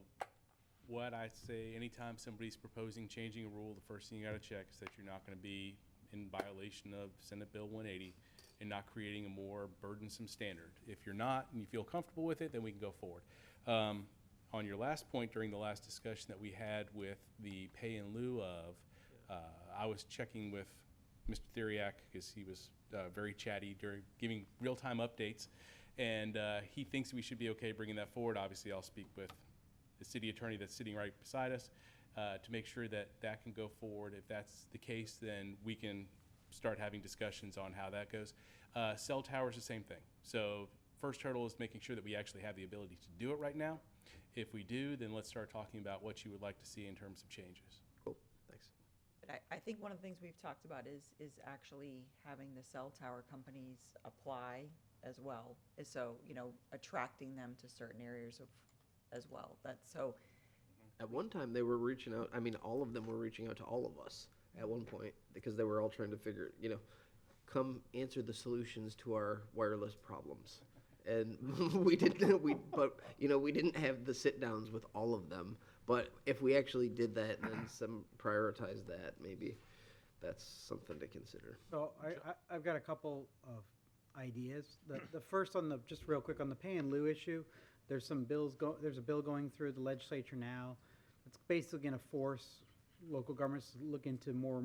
what I say, anytime somebody's proposing changing a rule, the first thing you gotta check is that you're not gonna be in violation of Senate Bill 180 and not creating a more burdensome standard. If you're not and you feel comfortable with it, then we can go forward. On your last point during the last discussion that we had with the pay in lieu of, I was checking with Mr. Theriak, because he was very chatty during giving real-time updates, and he thinks we should be okay bringing that forward. Obviously, I'll speak with the city attorney that's sitting right beside us to make sure that that can go forward. If that's the case, then we can start having discussions on how that goes. Cell towers, the same thing. So first hurdle is making sure that we actually have the ability to do it right now. If we do, then let's start talking about what you would like to see in terms of changes. Cool, thanks. But I think one of the things we've talked about is actually having the cell tower companies apply as well. So, you know, attracting them to certain areas of, as well. That's so. At one time, they were reaching out. I mean, all of them were reaching out to all of us at one point because they were all trying to figure, you know, come answer the solutions to our wireless problems. And we didn't. But you know, we didn't have the sit downs with all of them. But if we actually did that and then some prioritize that, maybe that's something to consider. So I've got a couple of ideas. The first on the, just real quick on the pay in lieu issue, there's some bills there's a bill going through the legislature now. It's basically going to force local governments to look into more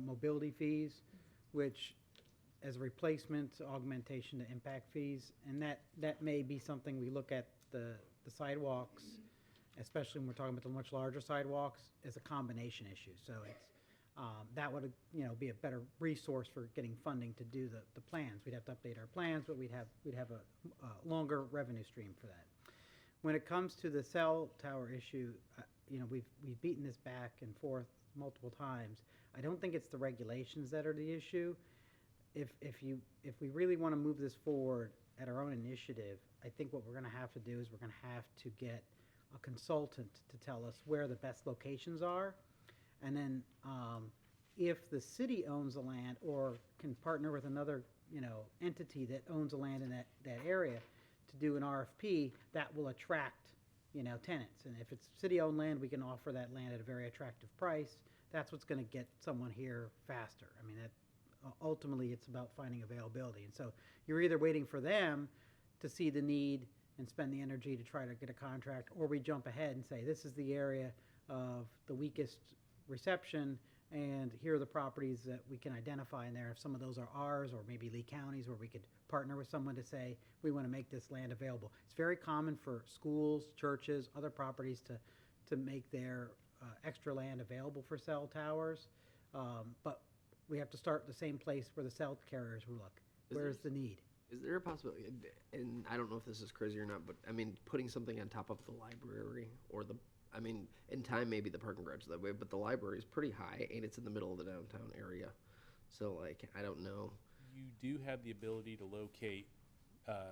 mobility fees, which as a replacement, augmentation to impact fees, and that may be something we look at the sidewalks, especially when we're talking about the much larger sidewalks, as a combination issue. So it's that would, you know, be a better resource for getting funding to do the plans. We'd have to update our plans, but we'd have a longer revenue stream for that. When it comes to the cell tower issue, you know, we've beaten this back and forth multiple times. I don't think it's the regulations that are the issue. If we really want to move this forward at our own initiative, I think what we're going to have to do is we're going to have to get a consultant to tell us where the best locations are, and then if the city owns the land or can partner with another, you know, entity that owns the land in that area to do an RFP, that will attract, you know, tenants. And if it's city-owned land, we can offer that land at a very attractive price. That's what's going to get someone here faster. I mean, that ultimately it's about finding availability. And so you're either waiting for them to see the need and spend the energy to try to get a contract, or we jump ahead and say, this is the area of the weakest reception, and here are the properties that we can identify in there. If some of those are ours, or maybe Lee County's, where we could partner with someone to say, we want to make this land available. It's very common for schools, churches, other properties to make their extra land available for cell towers. But we have to start the same place where the cell carriers will look. Where's the need? Is there a possibility, and I don't know if this is crazy or not, but I mean, putting something on top of the library or I mean, in time, maybe the parking garage that way, but the library is pretty high and it's in the middle of the downtown area. So, like, I don't know. You do have the ability to locate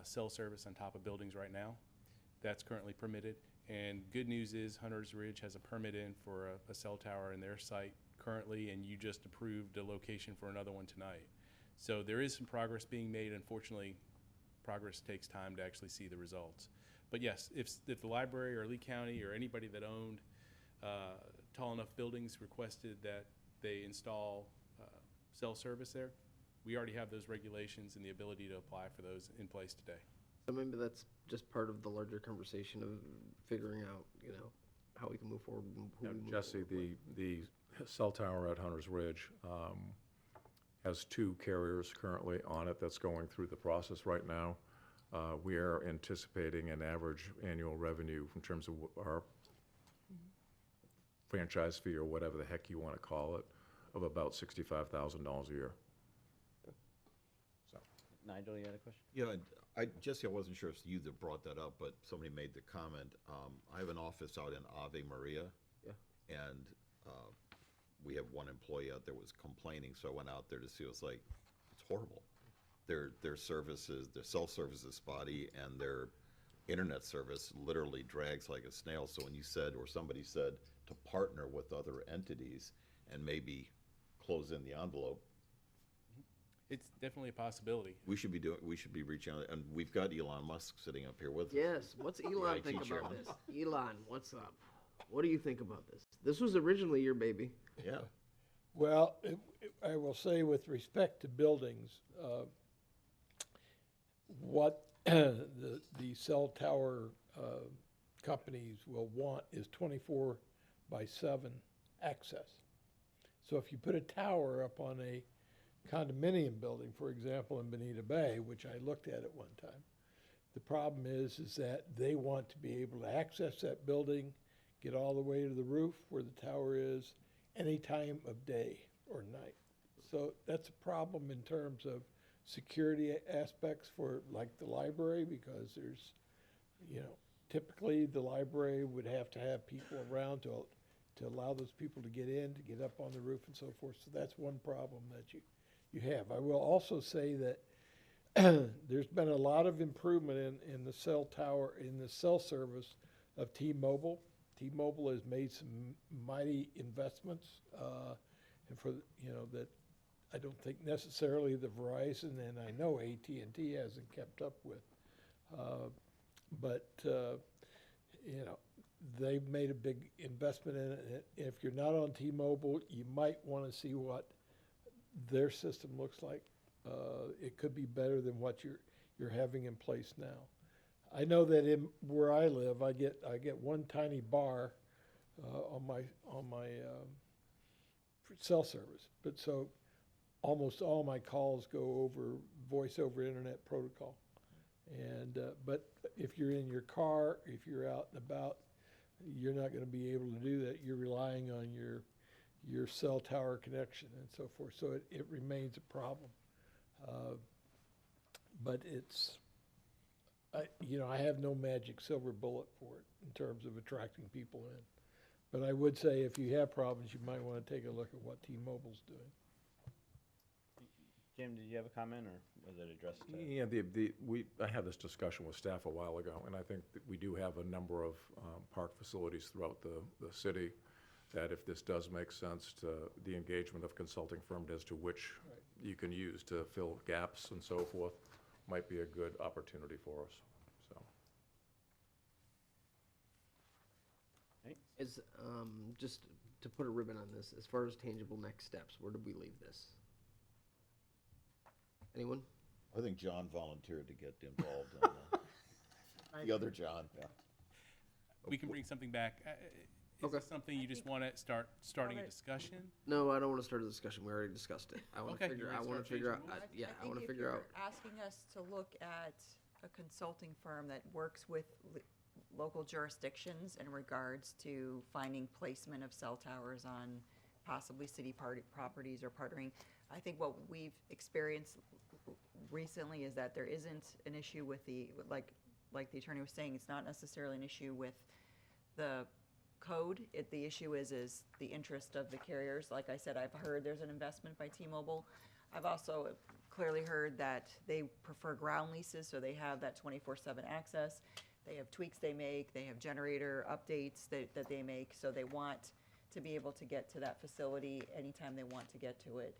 cell service on top of buildings right now. That's currently permitted. And good news is Hunter's Ridge has a permit in for a cell tower in their site currently, and you just approved a location for another one tonight. So there is some progress being made. Unfortunately, progress takes time to actually see the results. But yes, if the library or Lee County or anybody that owned tall enough buildings requested that they install cell service there, we already have those regulations and the ability to apply for those in place today. So maybe that's just part of the larger conversation of figuring out, you know, how we can move forward. And who we move Jesse, forward with. the cell tower at Hunter's Ridge has 2 carriers currently on it that's going through the process right now. We are anticipating an average annual revenue in terms of our franchise fee or whatever the heck you want to call it, of about $65,000 a year. So. Nigel, you had a question? Yeah, Jesse, I wasn't sure if you that brought that up, but somebody made the comment. I have an office out in Ave Maria. Yeah. And we have one employee out there was complaining, so I went out there to see. It was like, it's horrible. Their services, their cell service is spotty, and their internet service literally drags like a snail. So when you said, or somebody said, to partner with other entities and maybe close in the envelope, It's definitely a possibility. we should be reaching out, and we've got Elon Musk sitting up here with us. Yes, what's Elon IT think about chairman. this? Elon, what's up? What do you think about this? This was originally your baby. Yeah. Well, I will say with respect to buildings, what the cell tower companies will want is 24/7 access. So if you put a tower up on a condominium building, for example, in Bonita Bay, which I looked at one time. The problem is that they want to be able to access that building, get all the way to the roof where the tower is, any time of day or night. So that's a problem in terms of security aspects for like the library, because there's, you know, typically the library would have to have people around to allow those people to get in, to get up on the roof and so forth. So that's one problem that you have. I will also say that there's been a lot of improvement in the cell tower, in the cell service of T-Mobile. T-Mobile has made some mighty investments, and for, you know, that I don't think necessarily the Verizon, and I know AT&T hasn't kept up with. But you know, they've made a big investment in it. If you're not on T-Mobile, you might want to see what their system looks like. It could be better than what you're having in place now. I know that in where I live, I get one tiny bar on my cell service, but so almost all my calls go over voice over internet protocol. And but if you're in your car, if you're out and about, you're not going to be able to do that. You're relying on your cell tower connection and so forth. So it remains a problem. But it's, you know, I have no magic silver bullet for it in terms of attracting people in. But I would say if you have problems, you might want to take a look at what T-Mobile's doing. Jim, did you have a comment, or was it addressed to? Yeah, I had this discussion with staff a while ago, and I think that we do have a number of park facilities throughout the city, that if this does make sense, to the engagement of consulting firms as to which you can use to fill gaps and so forth, might be a good opportunity for us, so. Is, just to put a ribbon on this, as far as tangible next steps, where do we leave this? Anyone? I think John volunteered to get involved in the other John. Yeah. We can bring something back. Is this something you just want to starting a discussion? No, I don't want to start a discussion. We already discussed it. I want to Okay, figure. you I wanna want to start figure out. changing Yeah, I want to figure out. Asking us to look at a consulting firm that works with local jurisdictions in regards to finding placement of cell towers on possibly city properties or partnering. I think what we've experienced recently is that there isn't an issue with like the attorney was saying, it's not necessarily an issue with the code. The issue is the interest of the carriers. Like I said, I've heard there's an investment by T-Mobile. I've also clearly heard that they prefer ground leases, so they have that 24/7 access. They have tweaks they make. They have generator updates that they make, so they want to be able to get to that facility anytime they want to get to it.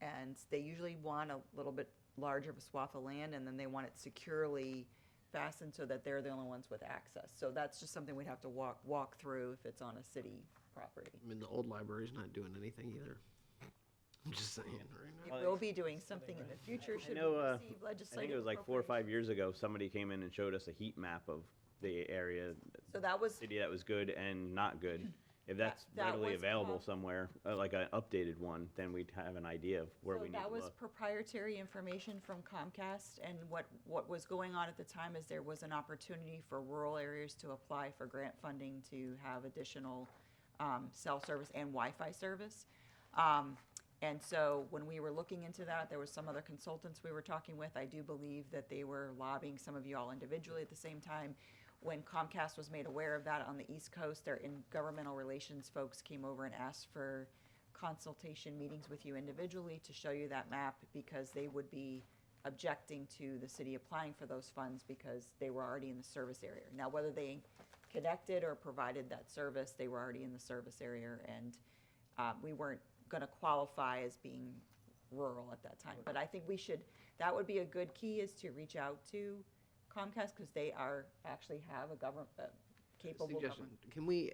And they usually want a little bit larger of a swath of land, and then they want it securely fastened so that they're the only ones with access. So that's just something we'd have to walk through if it's on a city property. I mean, the old library's not doing anything either. I'm just saying right now. It will be doing something in the future should we receive legislative I think it was like 4 or 5 years ago, somebody came in and showed us a heat map of the area. So that was- city that was good and not good. If that's that readily was available somewhere, like an updated one, then we'd have an idea of where So we need that to was look. proprietary information from Comcast, and what was going on at the time is there was an opportunity for rural areas to apply for grant funding to have additional cell service and Wi-Fi service. And so when we were looking into that, there was some other consultants we were talking with. I do believe that they were lobbying some of you all individually at the same time. When Comcast was made aware of that on the East Coast, their governmental relations folks came over and asked for consultation meetings with you individually to show you that map, because they would be objecting to the city applying for those funds because they were already in the service area. Now, whether they connected or provided that service, they were already in the service area, and we weren't going to qualify as being rural at that time. But I think that would be a good key, is to reach out to Comcast, because they actually have a capable Suggestion. government. Can we,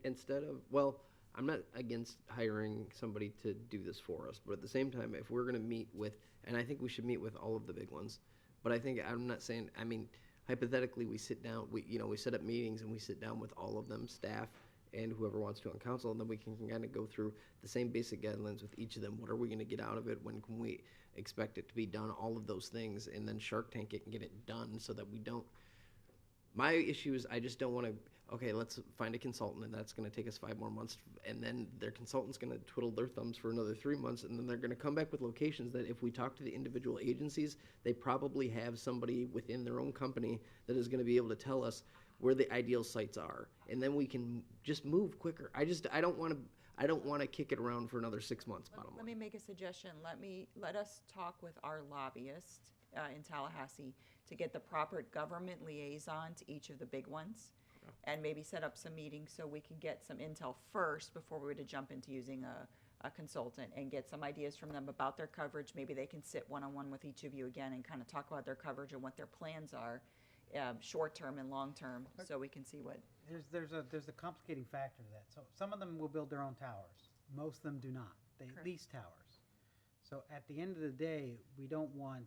instead of, well, I'm not against hiring somebody to do this for us, but at the same time, if we're going to meet with, and I think we should meet with all of the big ones, but I think, I'm not saying, I mean, hypothetically, we sit down, we set up meetings and we sit down with all of them, staff, and whoever wants to on council, and then we can kind of go through the same basic guidelines with each of them. What are we going to get out of it? When can we expect it to be done? All of those things, and then Shark Tank it and get it done so that we don't. My issue is I just don't want to, okay, let's find a consultant, and that's going to take us 5 more months, and then their consultant's going to twiddle their thumbs for another 3 months, and then they're going to come back with locations that if we talk to the individual agencies, they probably have somebody within their own company that is going to be able to tell us where the ideal sites are, and then we can just move quicker. I don't want to kick it around for another 6 months, bottom Let line. me make a suggestion. Let us talk with our lobbyist in Tallahassee to get the proper government liaison to each of the big ones, and maybe set up some meetings so we can get some intel first before we were to jump into using a consultant, and get some ideas from them about their coverage. Maybe they can sit one-on-one with each of you again and kind of talk about their coverage and what their plans are, short-term and long-term, so we can see what. There's a complicating factor to that. So some of them will build their own towers. Most of them do not. They lease towers. So at the end of the day, we don't want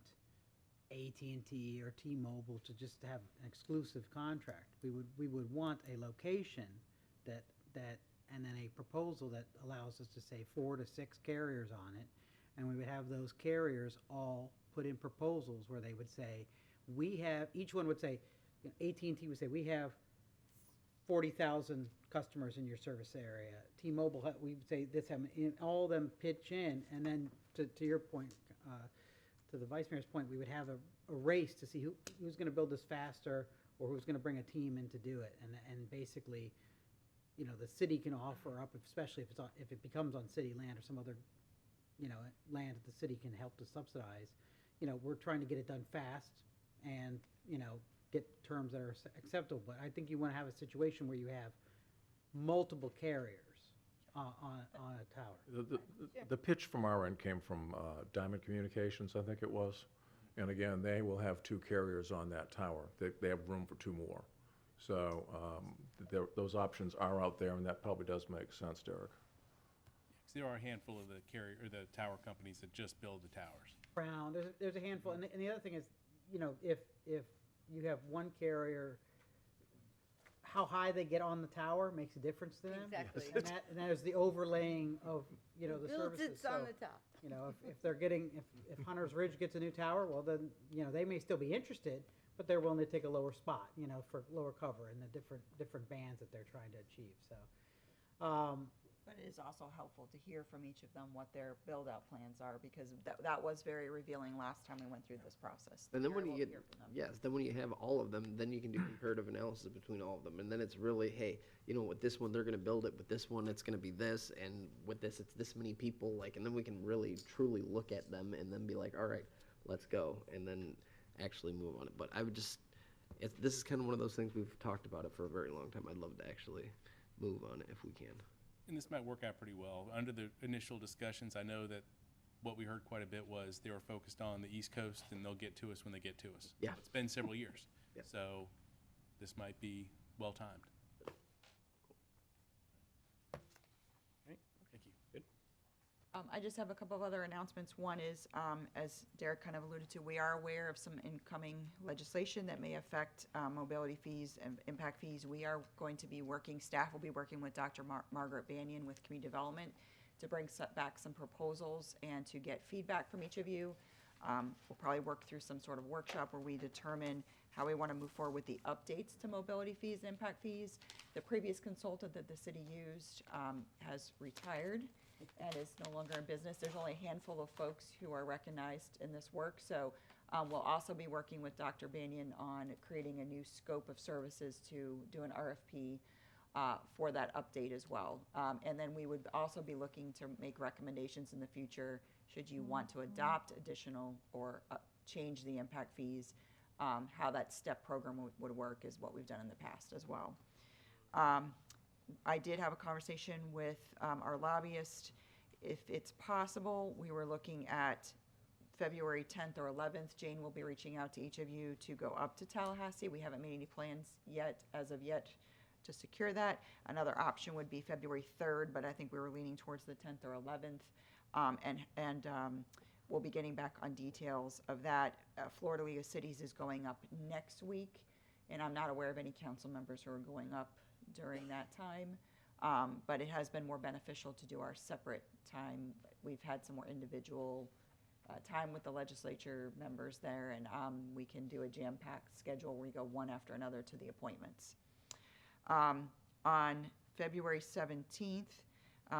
AT&T or T-Mobile to just have an exclusive contract. We would want a location that and then a proposal that allows us to say 4 to 6 carriers on it, and we would have those carriers all put in proposals where they would say, each one would say, AT&T would say, we have 40,000 customers in your service area. T-Mobile, we would say this, all of them pitch in, and then to your point, to the Vice Mayor's point, we would have a race to see who's going to build this faster, or who's going to bring a team in to do it. And basically, the city can offer up, especially if it becomes on city land or some other, land that the city can help to subsidize. We're trying to get it done fast and, get terms that are acceptable. But I think you want to have a situation where you have multiple carriers on a tower. The pitch from our end came from Diamond Communications, I think it was. And again, they will have 2 carriers on that tower. They have room for 2 more. So those options are out there, and that probably does make sense, Derek. There are a handful of the carrier or the tower companies that just build the towers. Brown, there's a handful, and the other thing is, if you have one carrier, how high they get on the tower makes a difference to them. Exactly. And that is the overlaying of, the Builds services. it on the top. If they're getting, if Hunter's Ridge gets a new tower, well then, they may still be interested, but they're willing to take a lower spot, for lower cover and the different bands that they're trying to achieve, so. But it is also helpful to hear from each of them what their build-out plans are, because that was very revealing last time we went through this process. And then when Very you well get, to hear from them. yes, then when you have all of them, then you can do comparative analysis between all of them. And then it's really, hey, with this one, they're going to build it. With this one, it's going to be this. And with this, it's this many people. And then we can really, truly look at them and then be like, all right, let's go. And then actually move on it. But I would just, this is kind of one of those things we've talked about it for a very long time. I'd love to actually move on it if we can. And this might work out pretty well. Under the initial discussions, I know that what we heard quite a bit was they were focused on the East Coast, and they'll get to us when they get to us. Yeah. It's been several years. Yeah. So this might be well-timed. Thank you. Good. I just have a couple of other announcements. One is, as Derek kind of alluded to, we are aware of some incoming legislation that may affect mobility fees and impact fees. We are going to be staff will be working with Dr. Margaret Banyan with Community Development to bring back some proposals and to get feedback from each of you. We'll probably work through some sort of workshop where we determine how we want to move forward with the updates to mobility fees and impact fees. The previous consultant that the city used has retired and is no longer in business. There's only a handful of folks who are recognized in this work. So we'll also be working with Dr. Banyan on creating a new scope of services to do an RFP for that update as well. And then we would also be looking to make recommendations in the future should you want to adopt additional or change the impact fees. How that STEP program would work is what we've done in the past as well. I did have a conversation with our lobbyist. If it's possible, we were looking at February 10th or 11th. Jane will be reaching out to each of you to go up to Tallahassee. We haven't made any plans as of yet, to secure that. Another option would be February 3rd, but I think we were leaning towards the 10th or 11th. We'll be getting back on details of that. Florida League of Cities is going up next week, and I'm not aware of any council members who are going up during that time. But it has been more beneficial to do our separate time. We've had some more individual time with the legislature members there, and we can do a jam-packed schedule where we go one after another to the appointments. On February 17th,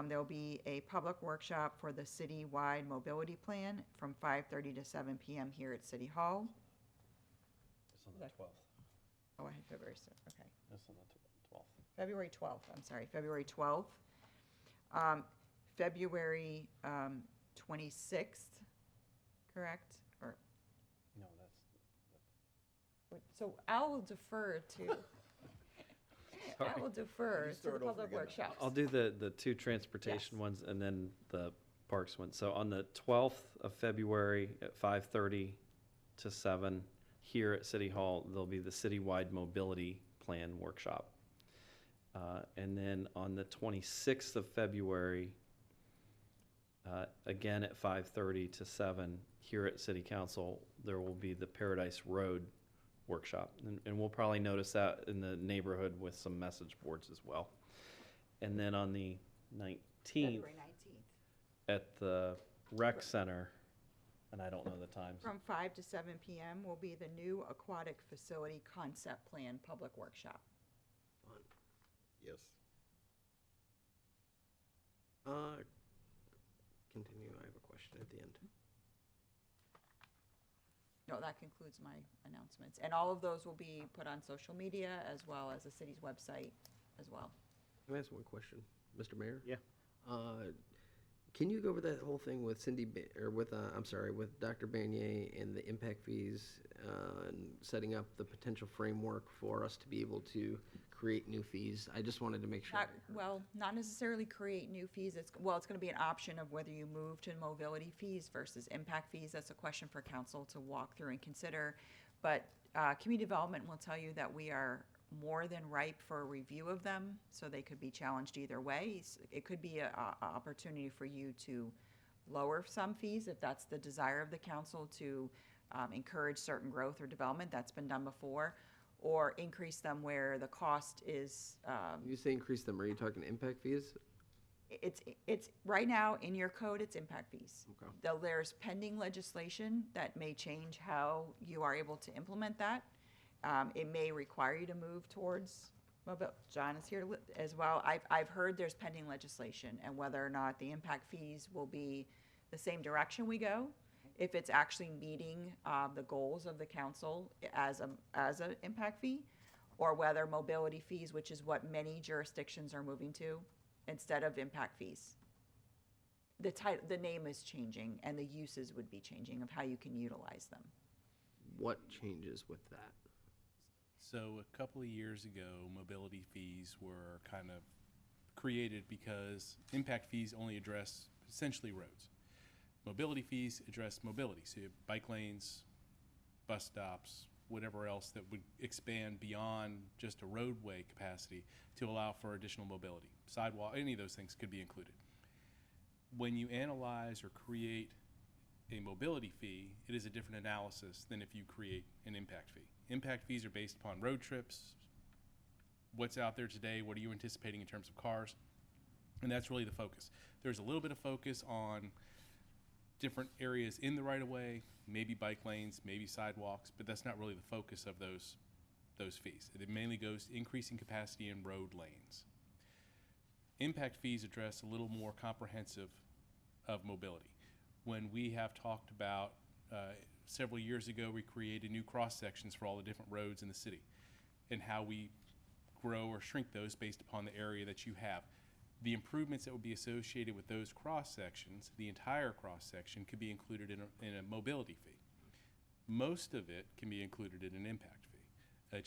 there will be a public workshop for the citywide mobility plan from 5:30 to 7 p.m. here at City Hall. It's on the 12th. Oh, I had February 7th, okay. It's on the 12th. February 12th, I'm sorry, February 12th. February 26th, correct? Or, No, so I will defer to, I will defer to the public workshops. I'll do the two transportation ones and then the parks one. So on the 12th of February at 5:30 to 7 here at City Hall, there'll be the citywide mobility plan workshop. And then on the 26th of February, again at 5:30 to 7 here at City Council, there will be the Paradise Road workshop. And we'll probably notice that in the neighborhood with some message boards as well. And then on the 19th, February 19th. at the rec center, and I don't know the times. From 5 to 7 p.m. will be the new aquatic facility concept plan public workshop. Yes. Continue, I have a question at the end. No, that concludes my announcements. And all of those will be put on social media as well as the city's website as well. Can I ask one question, Mr. Mayor? Yeah. Can you go over that whole thing with with Dr. Banier and the impact fees and setting up the potential framework for us to be able to create new fees? I just wanted to make sure. Not necessarily create new fees. It's going to be an option of whether you move to mobility fees versus impact fees. That's a question for council to walk through and consider. But community development will tell you that we are more than ripe for a review of them, so they could be challenged either way. It could be an opportunity for you to lower some fees if that's the desire of the council to encourage certain growth or development. That's been done before. Or increase them where the cost is. When you say increase them, are you talking impact fees? It's right now in your code, it's impact fees. Okay. Though there's pending legislation that may change how you are able to implement that. It may require you to move towards, but John is here as well. I've heard there's pending legislation, and whether or not the impact fees will be the same direction we go, if it's actually meeting the goals of the council as an impact fee, or whether mobility fees, which is what many jurisdictions are moving to, instead of impact fees. The name is changing, and the uses would be changing of how you can utilize them. What changes with that? So a couple of years ago, mobility fees were kind of created because impact fees only address essentially roads. Mobility fees address mobility, so you have bike lanes, bus stops, whatever else that would expand beyond just a roadway capacity to allow for additional mobility. Sidewalk, any of those things could be included. When you analyze or create a mobility fee, it is a different analysis than if you create an impact fee. Impact fees are based upon road trips, what's out there today, what are you anticipating in terms of cars, and that's really the focus. There's a little bit of focus on different areas in the right-of-way, maybe bike lanes, maybe sidewalks, but that's not really the focus of those fees. It mainly goes to increasing capacity in road lanes. Impact fees address a little more comprehensive of mobility. When we have talked about, several years ago, we created new cross-sections for all the different roads in the city and how we grow or shrink those based upon the area that you have. The improvements that would be associated with those cross-sections, the entire cross-section, could be included in a mobility fee. Most of it can be included in an impact fee.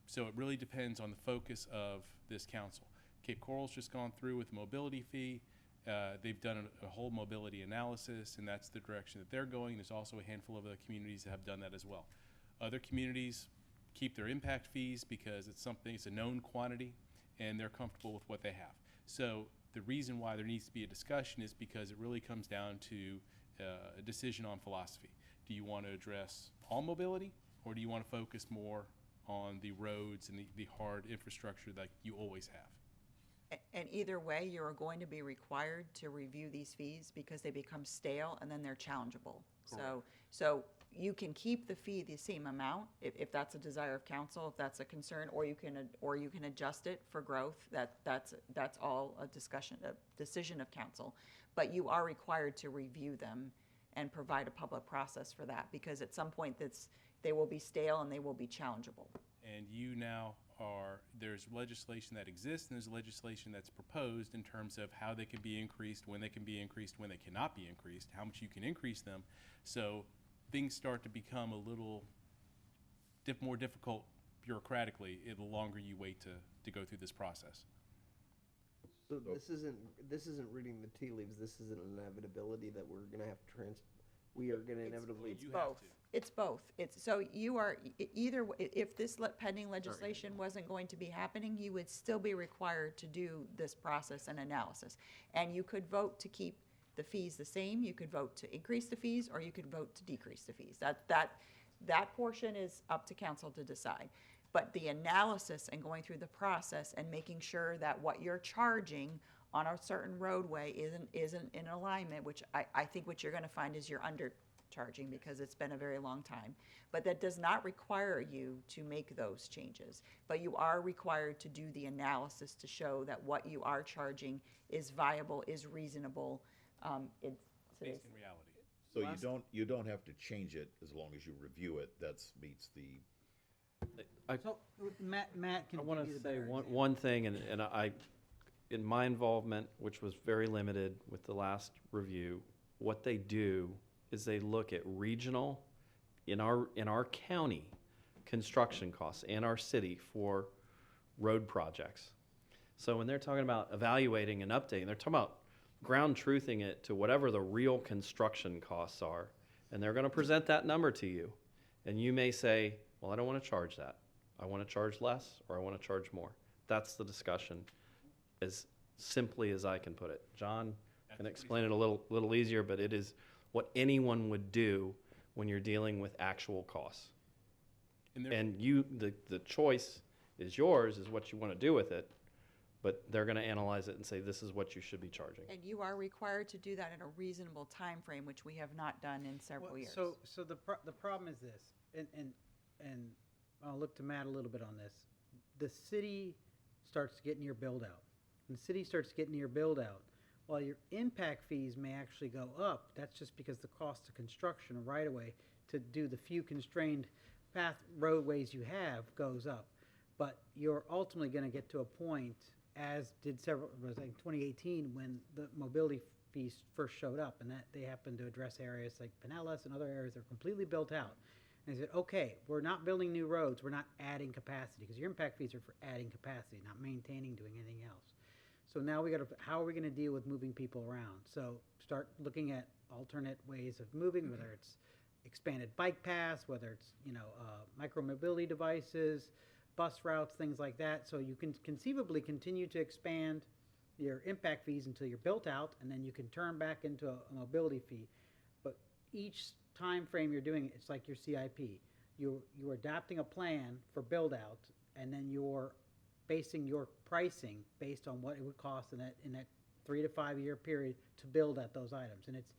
So it really depends on the focus of this council. Cape Coral's just gone through with the mobility fee. They've done a whole mobility analysis, and that's the direction that they're going. There's also a handful of other communities that have done that as well. Other communities keep their impact fees because it's a known quantity, and they're comfortable with what they have. So the reason why there needs to be a discussion is because it really comes down to a decision on philosophy. Do you want to address all mobility, or do you want to focus more on the roads and the hard infrastructure that you always have? And either way, you are going to be required to review these fees because they become stale and then they're challengeable. So you can keep the fee the same amount if that's a desire of council, if that's a concern, or you can adjust it for growth. That's all a decision of council. But you are required to review them and provide a public process for that, because at some point they will be stale and they will be challengeable. And you now there's legislation that exists and there's legislation that's proposed in terms of how they can be increased, when they can be increased, when they cannot be increased, how much you can increase them. So things start to become a little more difficult bureaucratically the longer you wait to go through this process. So this isn't reading the tea leaves. This is an inevitability that we're going to have to we are going to inevitably. It's both. It's both. So you are either, if this pending legislation wasn't going to be happening, you would still be required to do this process and analysis. And you could vote to keep the fees the same, you could vote to increase the fees, or you could vote to decrease the fees. That portion is up to council to decide. But the analysis and going through the process and making sure that what you're charging on a certain roadway isn't in alignment, which I think what you're gonna find is you're undercharging because it's been a very long time. But that does not require you to make those changes. But you are required to do the analysis to show that what you are charging is viable, is reasonable. Based in reality. So you don't have to change it as long as you review it. That meets the. So Matt can. I want give you to the say better one thing, and I, in my involvement, which was very limited with the last review, what they do is they look at regional, in our county, construction costs, and our city for road projects. So when they're talking about evaluating and updating, they're talking about ground truthing it to whatever the real construction costs are, and they're going to present that number to you. And you may say, well, I don't want to charge that. I want to charge less, or I want to charge more. That's the discussion, as simply as I can put it. John can explain it a little easier, but it is what anyone would do when you're dealing with actual costs. And the choice is yours, is what you want to do with it, but they're going to analyze it and say, this is what you should be charging. And you are required to do that in a reasonable time frame, which we have not done in several years. So the problem is this, and I'll look to Matt a little bit on this. The city starts getting your build out. When the city starts getting your build out, while your impact fees may actually go up, that's just because the cost of construction or right away to do the few constrained path roadways you have goes up. But you're ultimately going to get to a point, as did several, was like 2018, when the mobility fees first showed up, and that they happened to address areas like Pinellas and other areas that are completely built out. And they said, okay, we're not building new roads, we're not adding capacity, because your impact fees are for adding capacity, not maintaining, doing anything else. So now how are we gonna deal with moving people around? So start looking at alternate ways of moving, whether it's expanded bike paths, whether it's, micro mobility devices, bus routes, things like that. So you can conceivably continue to expand your impact fees until you're built out, and then you can turn back into a mobility fee. But each time frame you're doing it, it's like your CIP. You're adapting a plan for build out, and then you're basing your pricing based on what it would cost in that 3 to 5 year period to build out those items. And it's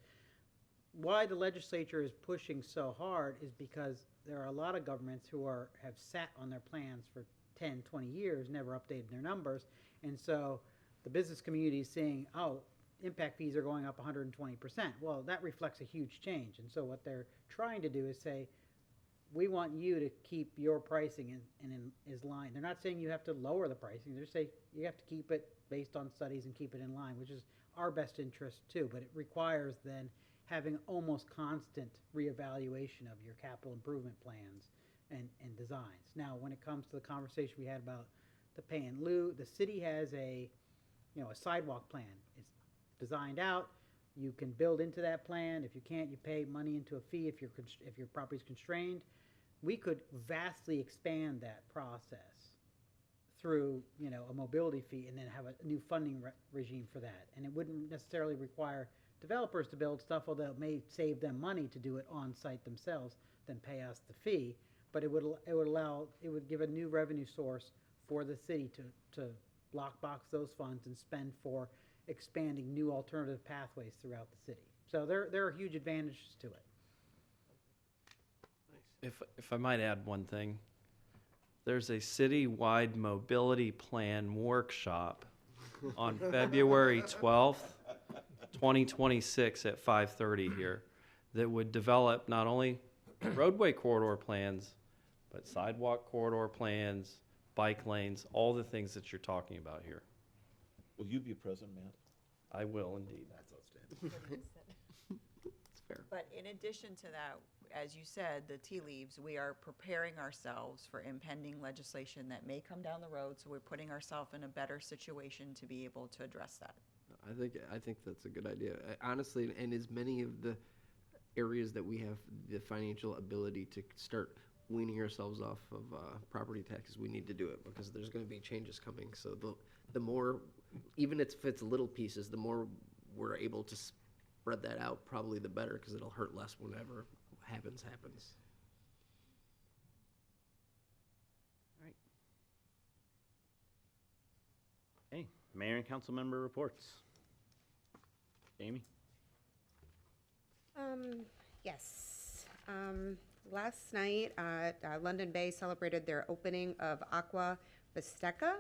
why the legislature is pushing so hard is because there are a lot of governments who have sat on their plans for 10, 20 years, never updated their numbers. And so the business community is saying, oh, impact fees are going up 120%. Well, that reflects a huge change. And so what they're trying to do is say, we want you to keep your pricing in line. They're not saying you have to lower the pricing. They're saying you have to keep it based on studies and keep it in line, which is our best interest too. But it requires then having almost constant reevaluation of your capital improvement plans and designs. Now, when it comes to the conversation we had about the pay in lieu, the city has a sidewalk plan. It's designed out. You can build into that plan. If you can't, you pay money into a fee if your property's constrained. We could vastly expand that process through a mobility fee, and then have a new funding regime for that. And it wouldn't necessarily require developers to build stuff, although it may save them money to do it on site themselves than pay us the fee. But it would give a new revenue source for the city to lockbox those funds and spend for expanding new alternative pathways throughout the city. So there are huge advantages to it. If I might add one thing, there's a city-wide mobility plan workshop on February 12th, 2026 at 5:30 here that would develop not only roadway corridor plans, but sidewalk corridor plans, bike lanes, all the things that you're talking about here. Will you be present, Matt? I will indeed. That's outstanding. It's fair. But in addition to that, as you said, the tea leaves, we are preparing ourselves for impending legislation that may come down the road, so we're putting ourselves in a better situation to be able to address that. I think that's a good idea. Honestly, and as many of the areas that we have the financial ability to start weaning ourselves off of property taxes, we need to do it because there's going to be changes coming. So the more, even if it's little pieces, the more we're able to spread that out, probably the better, because it'll hurt less whenever happens. Hey, mayor and council member reports. Jamie? Yes. Last night, London Bay celebrated their opening of Aqua Bisteca,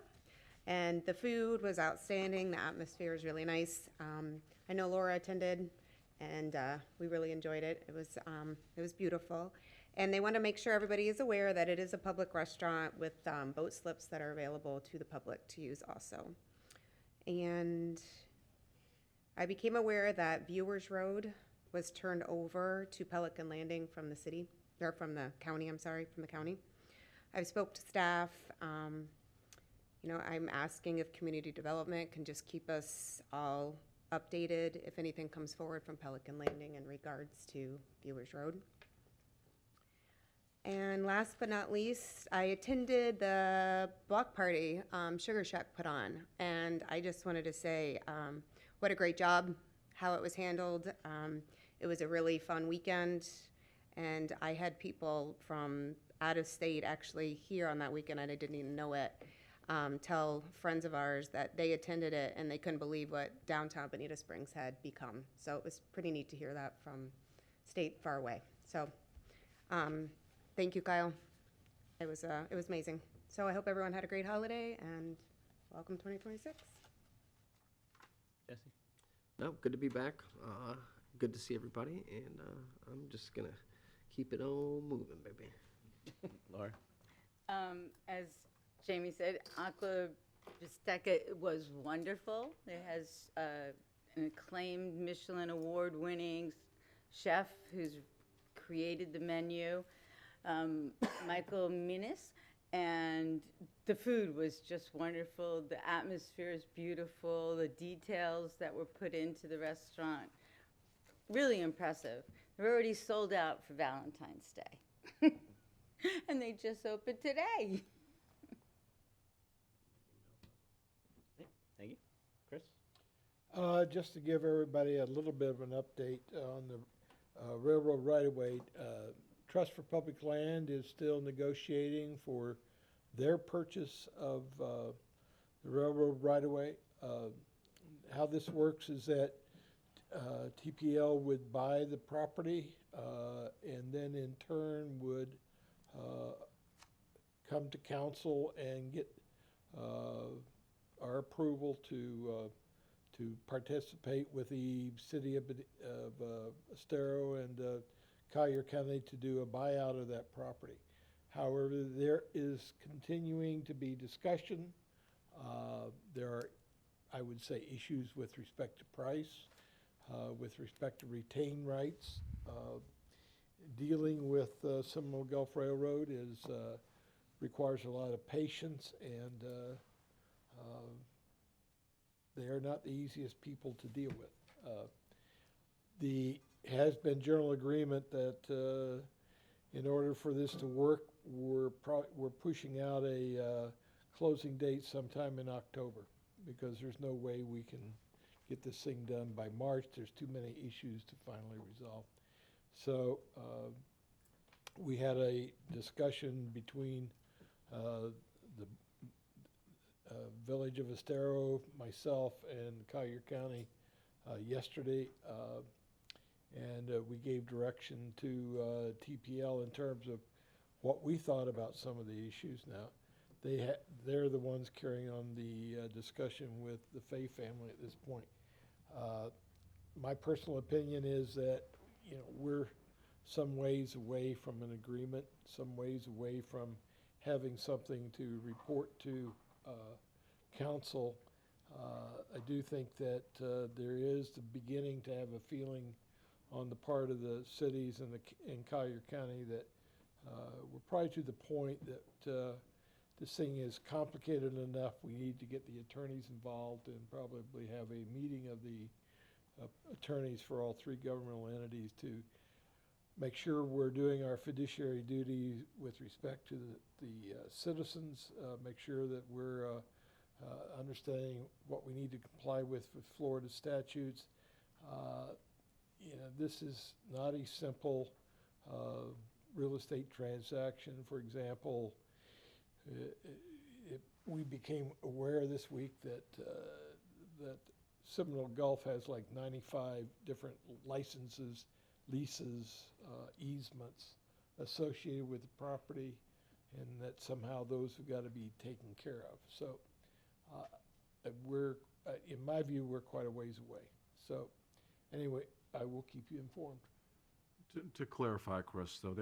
and the food was outstanding. The atmosphere was really nice. I know Laura attended, and we really enjoyed it. It was beautiful. And they want to make sure everybody is aware that it is a public restaurant with boat slips that are available to the public to use also. And I became aware that Viewers Road was turned over to Pelican Landing from the city, or from the county, I'm sorry, from the county. I've spoke to staff. I'm asking if community development can just keep us all updated if anything comes forward from Pelican Landing in regards to Viewers Road. And last but not least, I attended the block party Sugar Shack put on, and I just wanted to say what a great job, how it was handled. It was a really fun weekend, and I had people from out of state actually here on that weekend, and I didn't even know it, tell friends of ours that they attended it and they couldn't believe what downtown Bonita Springs had become. So it was pretty neat to hear that from state far away. So thank you, Kyle. It was amazing. So I hope everyone had a great holiday, and welcome 2026. Jesse? No, good to be back. Good to see everybody, and I'm just gonna keep it all moving, baby. Laura? As Jamie said, Aqua Bisteca was wonderful. It has an acclaimed Michelin award-winning chef who's created the menu, Michael Minis, and the food was just wonderful. The atmosphere is beautiful. The details that were put into the restaurant, really impressive. They're already sold out for Valentine's Day. And they just opened today. Thank you. Chris? Just to give everybody a little bit of an update on the railroad right-of-way, Trust for Public Land is still negotiating for their purchase of the railroad right-of-way. How this works is that TPL would buy the property and then in turn would come to council and get our approval to participate with the city of Estero and Collier County to do a buyout of that property. However, there is continuing to be discussion. There are, I would say, issues with respect to price, with respect to retain rights. Dealing with Seminole Gulf Railroad requires a lot of patience, and they are not the easiest people to deal with. The has been general agreement that in order for this to work, we're pushing out a closing date sometime in October, because there's no way we can get this thing done by March. There's too many issues to finally resolve. So we had a discussion between Village of Estero, myself, and Collier County yesterday. And we gave direction to TPL in terms of what we thought about some of the issues now. They're the ones carrying on the discussion with the Fay family at this point. My personal opinion is that, you know, we're some ways away from an agreement, some ways away from having something to report to council. I do think that there is the beginning to have a feeling on the part of the cities in Collier County that we're probably to the point that this thing is complicated enough. We need to get the attorneys involved and probably have a meeting of the attorneys for all three governmental entities to make sure we're doing our fiduciary duty with respect to the citizens, make sure that we're understanding what we need to comply with Florida statutes. You know, this is not a simple real estate transaction. For example, we became aware this week that that Seminole Gulf has like 95 different licenses, leases, easements associated with the property, and that somehow those have got to be taken care of. So we're, in my view, we're quite a ways away. So anyway, I will keep you informed. To clarify, Chris, though,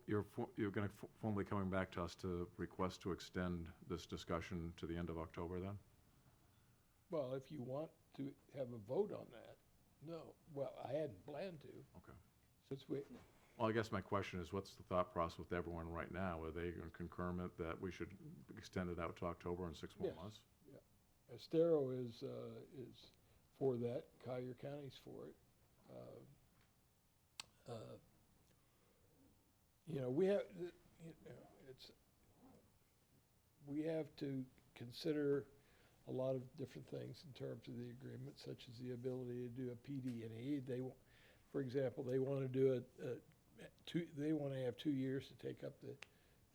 you're going to formally coming back to us to request to extend this discussion to the end of October then? Well, if you want to have a vote on that, no. Well, I hadn't planned to. Okay. Since we, Well, I guess my question is, what's the thought process with everyone right now? Are they in concurrent that we should extend it out to October and 6 more Yes. months? yeah. Estero is for that. Collier County's for it. You know, we have, we have to consider a lot of different things in terms of the agreement, such as the ability to do a PD&E. They, for example, they want to do they want to have 2 years to take up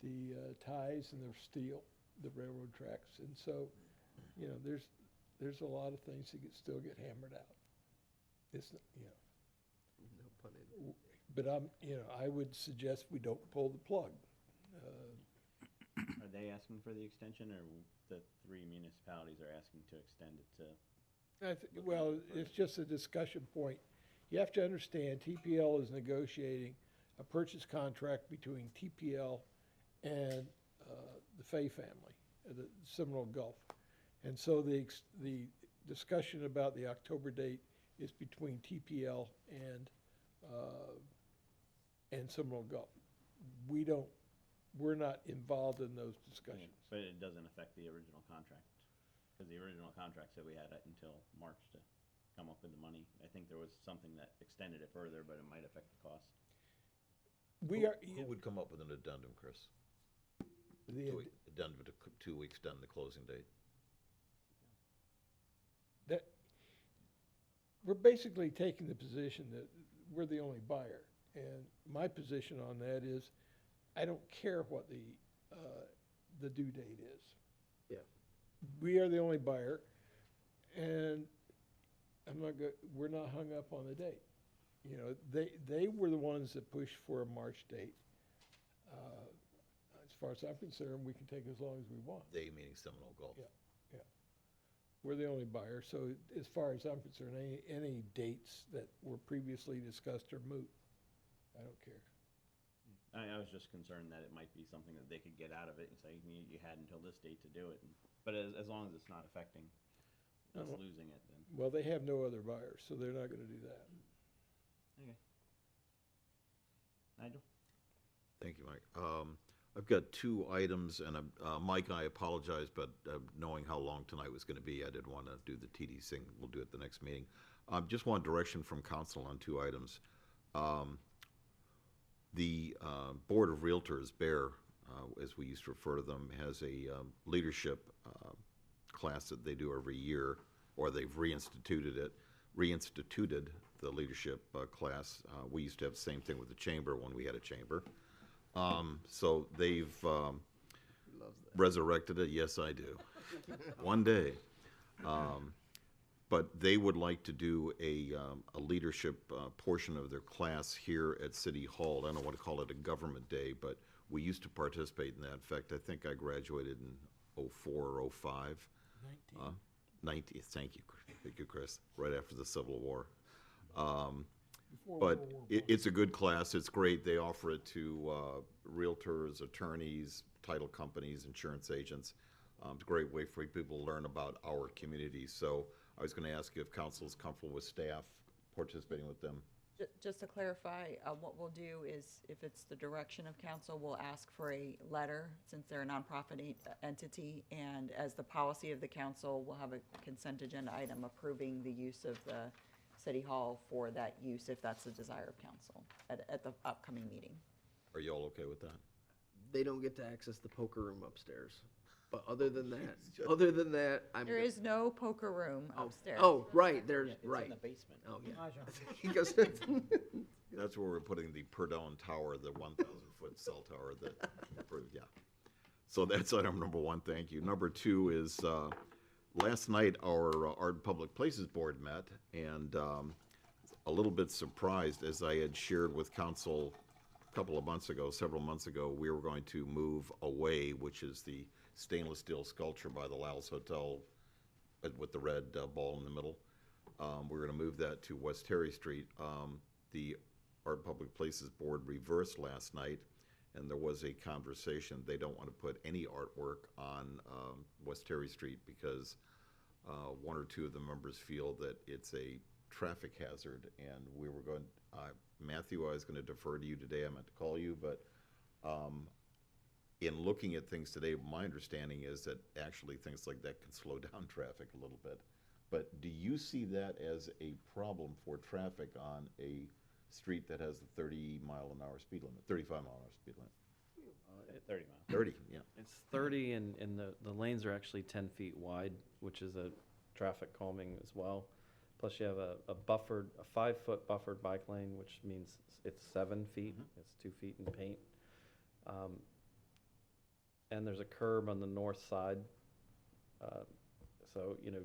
the ties and their steel, the railroad tracks, and so, you know, there's a lot of things that still get hammered out. It's, you know. No pun intended. But you know, I would suggest we don't pull the plug. Are they asking for the extension, or the three municipalities are asking to extend it to? Well, it's just a discussion point. You have to understand, TPL is negotiating a purchase contract between TPL and the Fay family, the Seminole Gulf. And so the discussion about the October date is between TPL and Seminole Gulf. We're not involved in those discussions. But it doesn't affect the original contract, because the original contract said we had it until March to come up with the money. I think there was something that extended it further, but it might affect the cost. Who would come up with an addendum, Chris? The Addendum to extend the closing date? that we're basically taking the position that we're the only buyer. And my position on that is, I don't care what the due date is. Yeah. We are the only buyer, and we're not hung up on the date. You know, they were the ones that pushed for a March date. As far as I'm concerned, we can take as long as we want. They meaning Seminole Gulf. Yeah, yeah. We're the only buyer, so as far as I'm concerned, any dates that were previously discussed are moot. I don't care. I was just concerned that it might be something that they could get out of it and say, you had until this date to do it. But as long as it's not affecting us losing it, then. Well, they have no other buyers, so they're not gonna do that. Okay. Nigel? Thank you, Mike. I've got two items, and Mike, I apologize, but knowing how long tonight was going to be, I didn't want to do the TD thing. We'll do it the next meeting. Just want direction from council on two items. The Board of Realtors, BEAR, as we used to refer to them, has a leadership class that they do every year, or they've reinstituted the leadership class. We used to have the same thing with the chamber when we had a chamber. So they've He loves that. resurrected it? Yes, I do. One day. But they would like to do a leadership portion of their class here at City Hall. I don't want to call it a government day, but we used to participate in that. In fact, I think I graduated in 04 or 05. 19. Thank you, Chris. Right after the Civil War. But it's a good class. It's great. They offer it to realtors, attorneys, title companies, insurance agents. It's a great way for people to learn about our community. So I was going to ask you if council is comfortable with staff participating with them. Just to clarify, what we'll do is, if it's the direction of council, we'll ask for a letter, since they're a nonprofit entity, and as the policy of the council, we'll have a consent agenda item approving the use of the City Hall for that use, if that's the desire of council, at the upcoming meeting. Are you all okay with that? They don't get to access the poker room upstairs. But other than that, I'm. There is no poker room upstairs. Oh, right, there's, right. in the basement. Oh, yeah. Mahjong. He goes, That's where we're putting the Perdone Tower, the 1,000-foot cell tower that, yeah. So that's item number one, thank you. Number two is, last night our Art Public Places Board met, and a little bit surprised, as I had shared with council a couple of months ago, several months ago, we were going to move away, which is the stainless steel sculpture by the Laos Hotel with the red ball in the middle. We're going to move that to West Terry Street. The Art Public Places Board reversed last night, and there was a conversation. They don't want to put any artwork on West Terry Street because one or two of the members feel that it's a traffic hazard, and we were going, Matthew, I was going to defer to you today. I meant to call you, but in looking at things today, my understanding is that actually things like that can slow down traffic a little bit. But do you see that as a problem for traffic on a street that has the 30-mile-an-hour speed limit, 35-mile-an-hour speed limit? 30 miles. 30, yeah. It's 30, and the lanes are actually 10 feet wide, which is a traffic calming as well. Plus, you have a 5-foot buffered bike lane, which means it's 7 feet. It's 2 feet in paint. And there's a curb on the north side. So, you know,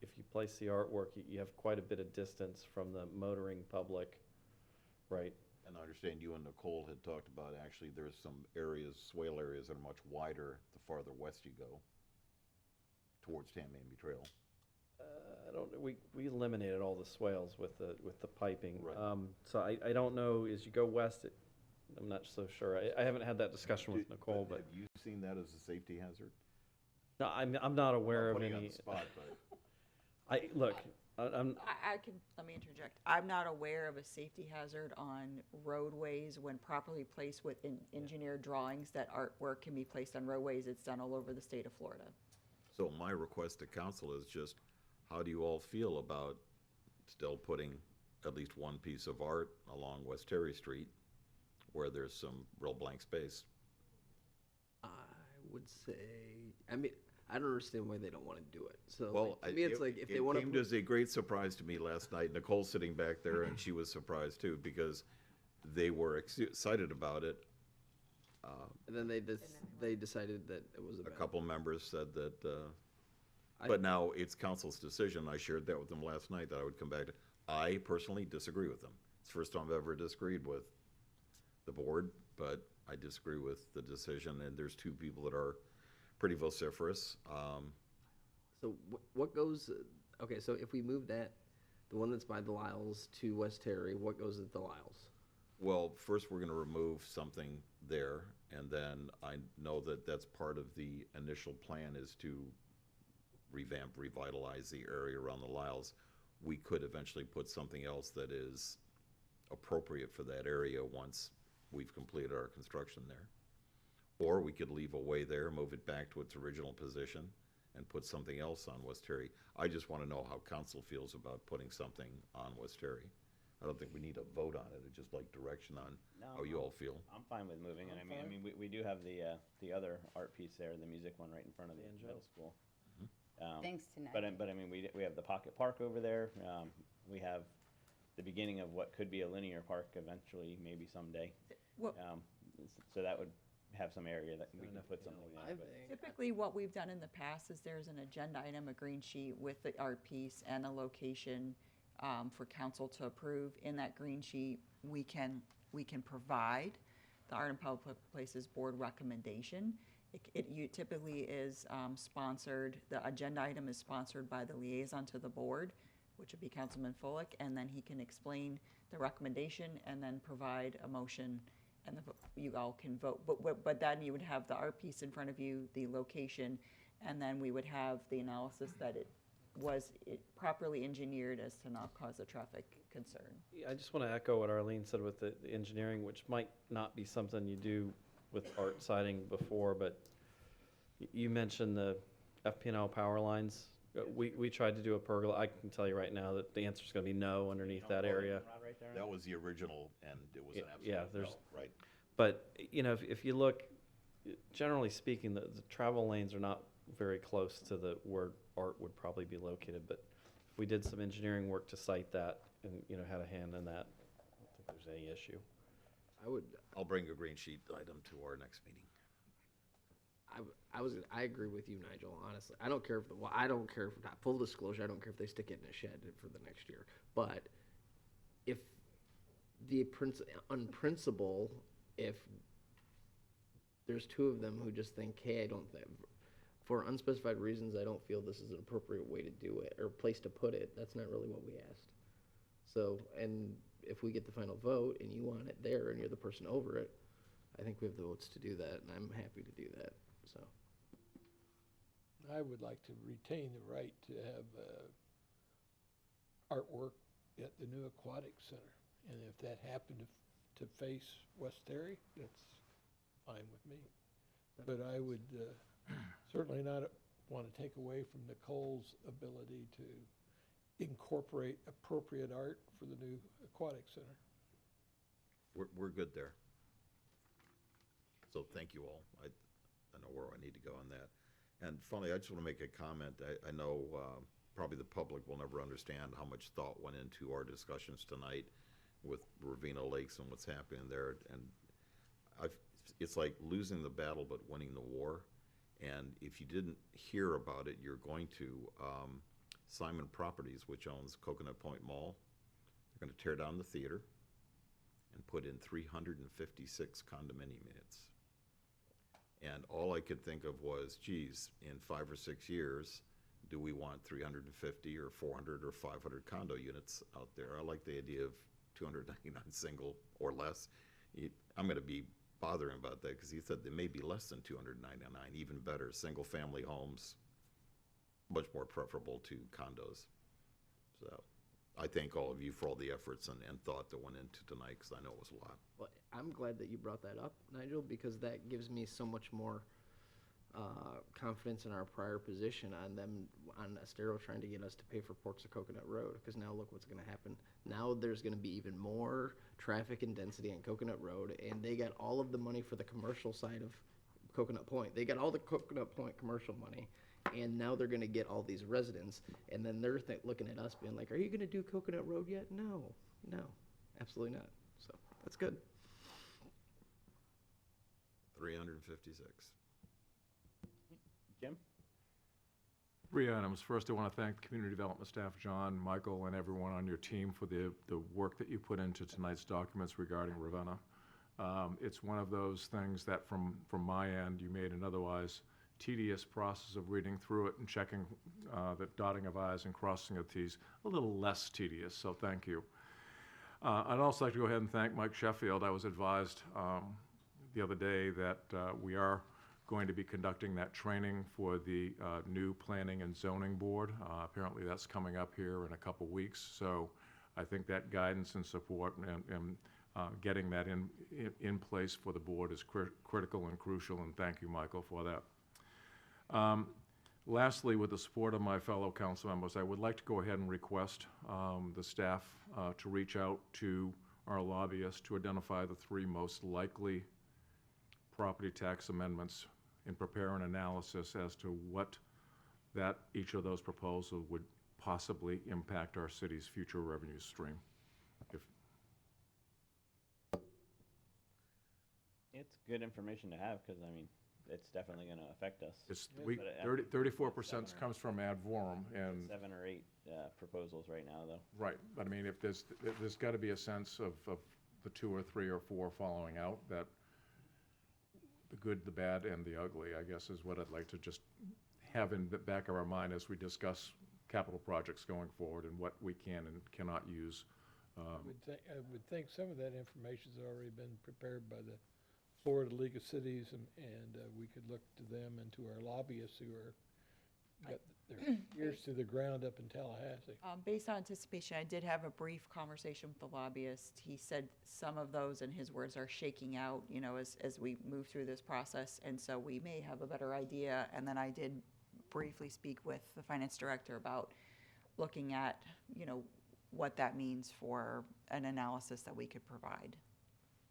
if you place the artwork, you have quite a bit of distance from the motoring public, right? And I understand you and Nicole had talked about, actually, there's some areas, swale areas that are much wider the farther west you go towards Tamiami Trail. I don't. We eliminated all the swales with the piping. Right. So I don't know. As you go west, I'm not so sure. I haven't had that discussion with Nicole, but have you seen that as a safety hazard? no, I'm not aware of Putting you on any. the spot, but I'm. I can, let me interject. I'm not aware of a safety hazard on roadways when properly placed with engineered drawings that artwork can be placed on roadways. It's done all over the state of Florida. So my request to council is just, how do you all feel about still putting at least one piece of art along West Terry Street where there's some real blank space? I would say, I mean, I don't understand why they don't want to do it. So, Well, to me, it's like, if they want It came as a great surprise to me last night. Nicole's sitting back there, and she was surprised too, because they were excited about it. And then they decided that it was A couple members said that, but now it's council's decision. I shared that with them last night, that I would come back to. I personally disagree with them. It's the first time I've ever disagreed with the board, but I disagree with the decision, and there's two people that are pretty vociferous. So what goes, okay, so if we move that, the one that's by the Lyles to West Terry, what goes at the Lyles? Well, first we're going to remove something there, and then I know that that's part of the initial plan is to revamp, revitalize the area around the Lyles. We could eventually put something else that is appropriate for that area once we've completed our construction there. Or we could leave a way there, move it back to its original position, and put something else on West Terry. I just want to know how council feels about putting something on West Terry. I don't think we need a vote on it. It's just like direction on how you all feel. I'm fine with moving, and I mean, we do have the other art piece there, the music one right in front of the middle school. Thanks to But I mean, we have the Pocket Park over there. We have the beginning of what could be a linear park eventually, maybe someday. What- So that would have some area that we can put something I there. but- think, Typically, what we've done in the past is there's an agenda item, a green sheet with the art piece and a location for council to approve. In that green sheet, we can provide the Art and Public Places Board recommendation. It typically is sponsored, the agenda item is sponsored by the liaison to the board, which would be Councilman Fullick, and then he can explain the recommendation and then provide a motion, and you all can vote. But then you would have the art piece in front of you, the location, and then we would have the analysis that it was properly engineered as to not cause a traffic concern. Yeah, I just want to echo what Arlene said with the engineering, which might not be something you do with art siding before, but you mentioned the FP&L power lines. We tried to do a pergola. I can tell you right now that the answer is going to be no underneath that area. That was the original, and it was an Yeah, absolute no, right? But, you know, if you look, generally speaking, the travel lanes are not very close to where art would probably be located. But if we did some engineering work to site that and, you know, had a hand in that, I don't think there's any issue. I'll bring a green sheet item to our next meeting. I agree with you, Nigel, honestly. I don't care if, full disclosure, I don't care if they stick it in a shed for the next year. But if on principle, if there's two of them who just think, hey, I don't think, for unspecified reasons, I don't feel this is an appropriate way to do it or place to put it, that's not really what we asked. So, and if we get the final vote and you want it there and you're the person over it, I think we have the votes to do that, and I'm happy to do that, so. I would like to retain the right to have artwork at the new Aquatic Center. And if that happened to face West Terry, that's fine with me. But I would certainly not want to take away from Nicole's ability to incorporate appropriate art for the new Aquatic Center. We're good there. So thank you all. I know where I need to go on that. And finally, I just want to make a comment. I know probably the public will never understand how much thought went into our discussions tonight with Ravina Lakes and what's happening there. And it's like losing the battle but winning the war. And if you didn't hear about it, you're going to. Simon Properties, which owns Coconut Point Mall, they're going to tear down the theater and put in 356 condominium units. And all I could think of was, geez, in 5 or 6 years, do we want 350 or 400 or 500 condo units out there? I like the idea of 299 single or less. I'm going to be bothering about that because he said there may be less than 299, even better, single family homes, much more preferable to condos. So I thank all of you for all the efforts and thought that went into tonight because I know it was a lot. Well, I'm glad that you brought that up, Nigel, because that gives me so much more confidence in our prior position on Estero trying to get us to pay for Ports of Coconut Road, because now look what's going to happen. Now there's going to be even more traffic and density on Coconut Road, and they got all of the money for the commercial side of Coconut Point. They got all the Coconut Point commercial money, and now they're going to get all these residents, and then they're looking at us being like, are you going to do Coconut Road yet? No, absolutely not. So that's good. 356. Jim? 3 items. First, I want to thank the community development staff, John, Michael, and everyone on your team for the work that you put into tonight's documents regarding Ravenna. It's one of those things that from my end, you made an otherwise tedious process of reading through it and checking the dotting of I's and crossing of T's a little less tedious, so thank you. I'd also like to go ahead and thank Mike Sheffield. I was advised the other day that we are going to be conducting that training for the new Planning and Zoning Board. Apparently that's coming up here in a couple weeks, so I think that guidance and support and getting that in place for the board is critical and crucial, and thank you, Michael, for that. Lastly, with the support of my fellow council members, I would like to go ahead and request the staff to reach out to our lobbyists to identify the 3 most likely property tax amendments and prepare an analysis as to what each of those proposals would possibly impact our city's future revenue stream. It's good information to have, because, I mean, it's definitely gonna affect us. It's, But we, I 30, think 34% comes from ad valorem, and, 7 or 8 proposals right now, though. right, but I mean, if there's gotta be a sense of the 2 or 3 or 4 following out, that the good, the bad, and the ugly, I guess, is what I'd like to just have in the back of our mind as we discuss capital projects going forward and what we can and cannot use. I would think some of that information's already been prepared by the Florida League of Cities, and we could look to them and to our lobbyists who are, got their ears to the ground up in Tallahassee. Based on anticipation, I did have a brief conversation with the lobbyist. He said some of those, in his words, are shaking out, you know, as we move through this process, and so we may have a better idea. And then I did briefly speak with the finance director about looking at, you know, what that means for an analysis that we could provide.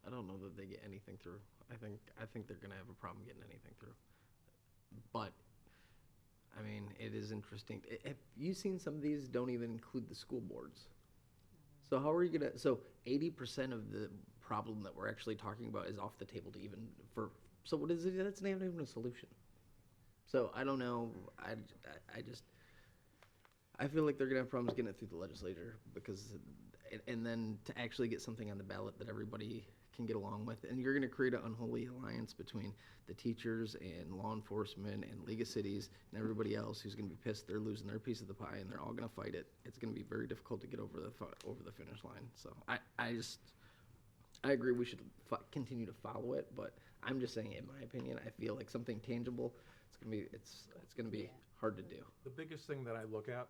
I don't know that they get anything through. I think they're gonna have a problem getting anything through. But, I mean, it is interesting. Have you seen some of these don't even include the school boards? So how are you gonna, so 80% of the problem that we're actually talking about is off the table to even, so what is it, that's not even a solution. So I don't know, I feel like they're gonna have problems getting it through the legislature, because, and then to actually get something on the ballot that everybody can get along with, and you're gonna create an unholy alliance between the teachers and law enforcement and League of Cities and everybody else who's gonna be pissed they're losing their piece of the pie, and they're all gonna fight it. It's gonna be very difficult to get over the finish line. So I agree we should continue to follow it, but I'm just saying, in my opinion, I feel like something tangible, it's gonna be hard to do. The biggest thing that I look at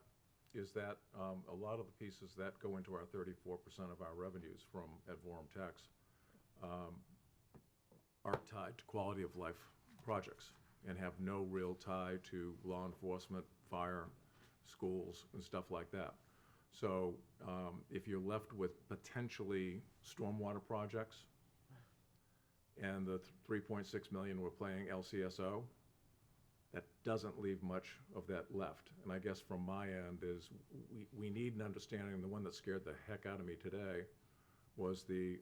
is that a lot of the pieces that go into our 34% of our revenues from ad valorem tax are tied to quality of life projects and have no real tie to law enforcement, fire, schools, and stuff like that. So if you're left with potentially stormwater projects and the 3.6 million we're paying LCSO, that doesn't leave much of that left. And I guess from my end is we need an understanding, and the one that scared the heck out of me today was the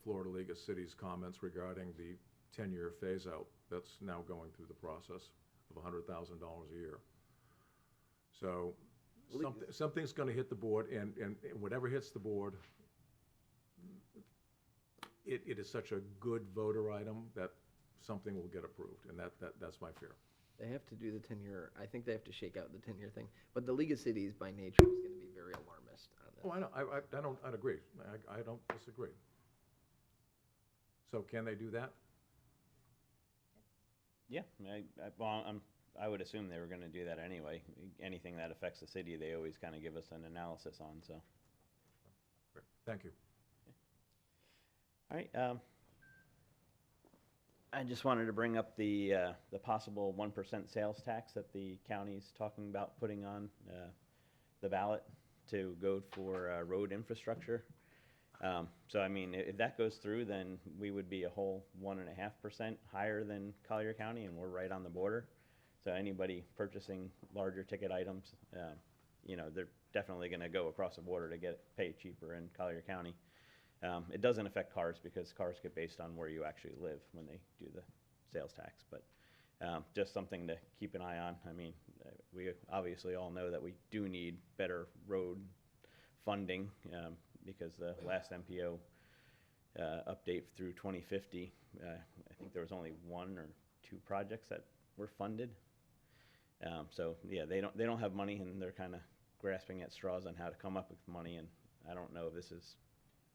Florida League of Cities comments regarding the 10-year phase-out that's now going through the process of $100,000 a year. So something's going to hit the board, and whatever hits the board, it is such a good voter item that something will get approved, and that's my fear. They have to do the 10-year, I think they have to shake out the 10-year thing. But the League of Cities, by nature, is going to be very alarmist on this. Oh, I know, I'd agree. I don't disagree. So can they do that? Yeah, I would assume they were gonna do that anyway. Anything that affects the city, they always kind of give us an analysis on, so. Great. Thank you. All right, I just wanted to bring up the possible 1% sales tax that the county's talking about putting on the ballot to go for road infrastructure. So I mean, if that goes through, then we would be a whole 1.5% higher than Collier County, and we're right on the border. So anybody purchasing larger ticket items, you know, they're definitely going to go across the border to get paid cheaper in Collier County. It doesn't affect cars, because cars get based on where you actually live when they do the sales tax, but just something to keep an eye on. I mean, we obviously all know that we do need better road funding, because the last MPO update through 2050, I think there was only 1 or 2 projects that were funded. So yeah, they don't have money, and they're kind of grasping at straws on how to come up with money, and I don't know if this is.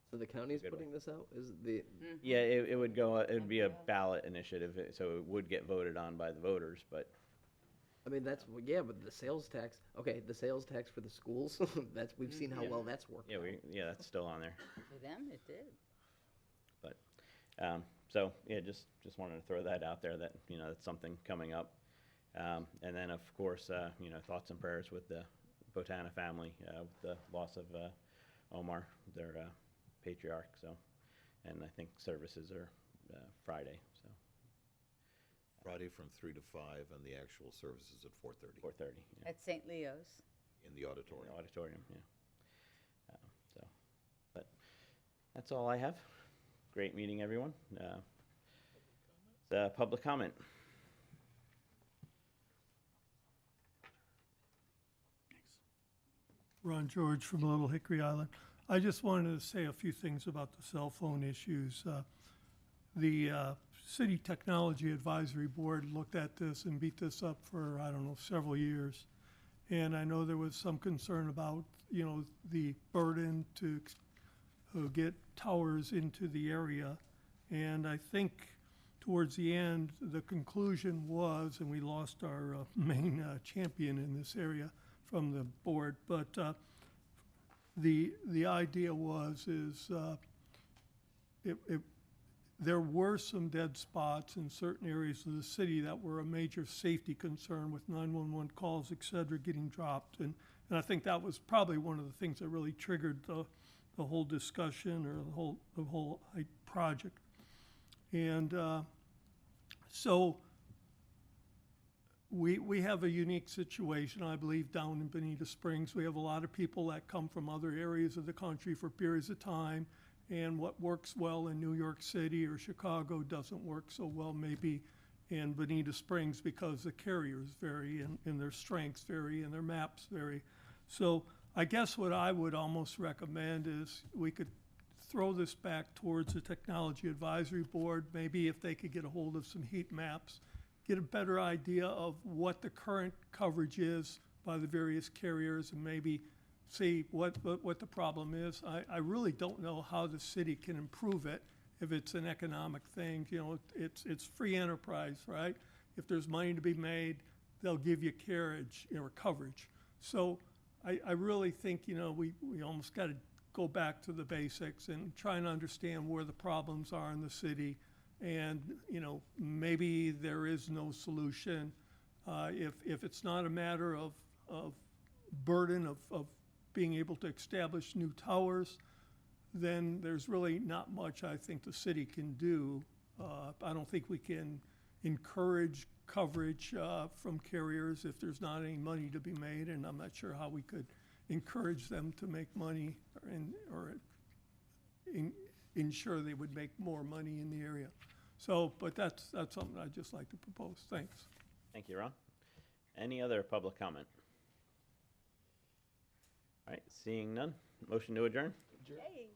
So the county's putting this out? Is the Yeah, it would go. It would be a ballot initiative, so it would get voted on by the voters. But I mean, that's, yeah, but the sales tax, okay, the sales tax for the schools, that's, we've seen how well that's worked. Yeah, that's still on there. For them, it did. But so yeah, just wanted to throw that out there, that you know that's something coming up. And then of course, you know, thoughts and prayers with the Botana family, with the loss of Omar, their patriarch. So, and I think services are Friday. So Friday from 3 to 5, and the actual services at 4:30. 4:30. Yeah. At St. Leo's. In the auditorium. In the auditorium, yeah. So, but that's all I have. Great meeting, everyone. Public comment. Ron George from Little Hickory Island. I just wanted to say a few things about the cell phone issues. The City Technology Advisory Board looked at this and beat this up for, I don't know, several years. And I know there was some concern about, you know, the burden to get towers into the area. And I think towards the end, the conclusion was, and we lost our main champion in this area from the board, but the idea there were some dead spots in certain areas of the city that were a major safety concern with 911 calls, et cetera, getting dropped. And I think that was probably one of the things that really triggered the whole discussion or the whole project. And so we have a unique situation, I believe, down in Bonita Springs. We have a lot of people that come from other areas of the country for periods of time, and what works well in New York City or Chicago doesn't work so well maybe in Bonita Springs because the carriers vary and their strengths vary and their maps vary. So I guess what I would almost recommend is we could throw this back towards the Technology Advisory Board, maybe if they could get a hold of some heat maps, get a better idea of what the current coverage is by the various carriers, and maybe see what the problem is. I really don't know how the city can improve it if it's an economic thing. You know, it's free enterprise, right? If there's money to be made, they'll give you carriage or coverage. So I really think, you know, we almost got to go back to the basics and try and understand where the problems are in the city. And, you know, maybe there is no solution. If it's not a matter of burden of being able to establish new towers, then there's really not much I think the city can do. I don't think we can encourage coverage from carriers if there's not any money to be made, and I'm not sure how we could encourage them to make money or ensure they would make more money in the area. So, but that's something I'd just like to propose. Thanks. Thank you, Ron. Any other public comment? All right, seeing none, motion to adjourn. Yay.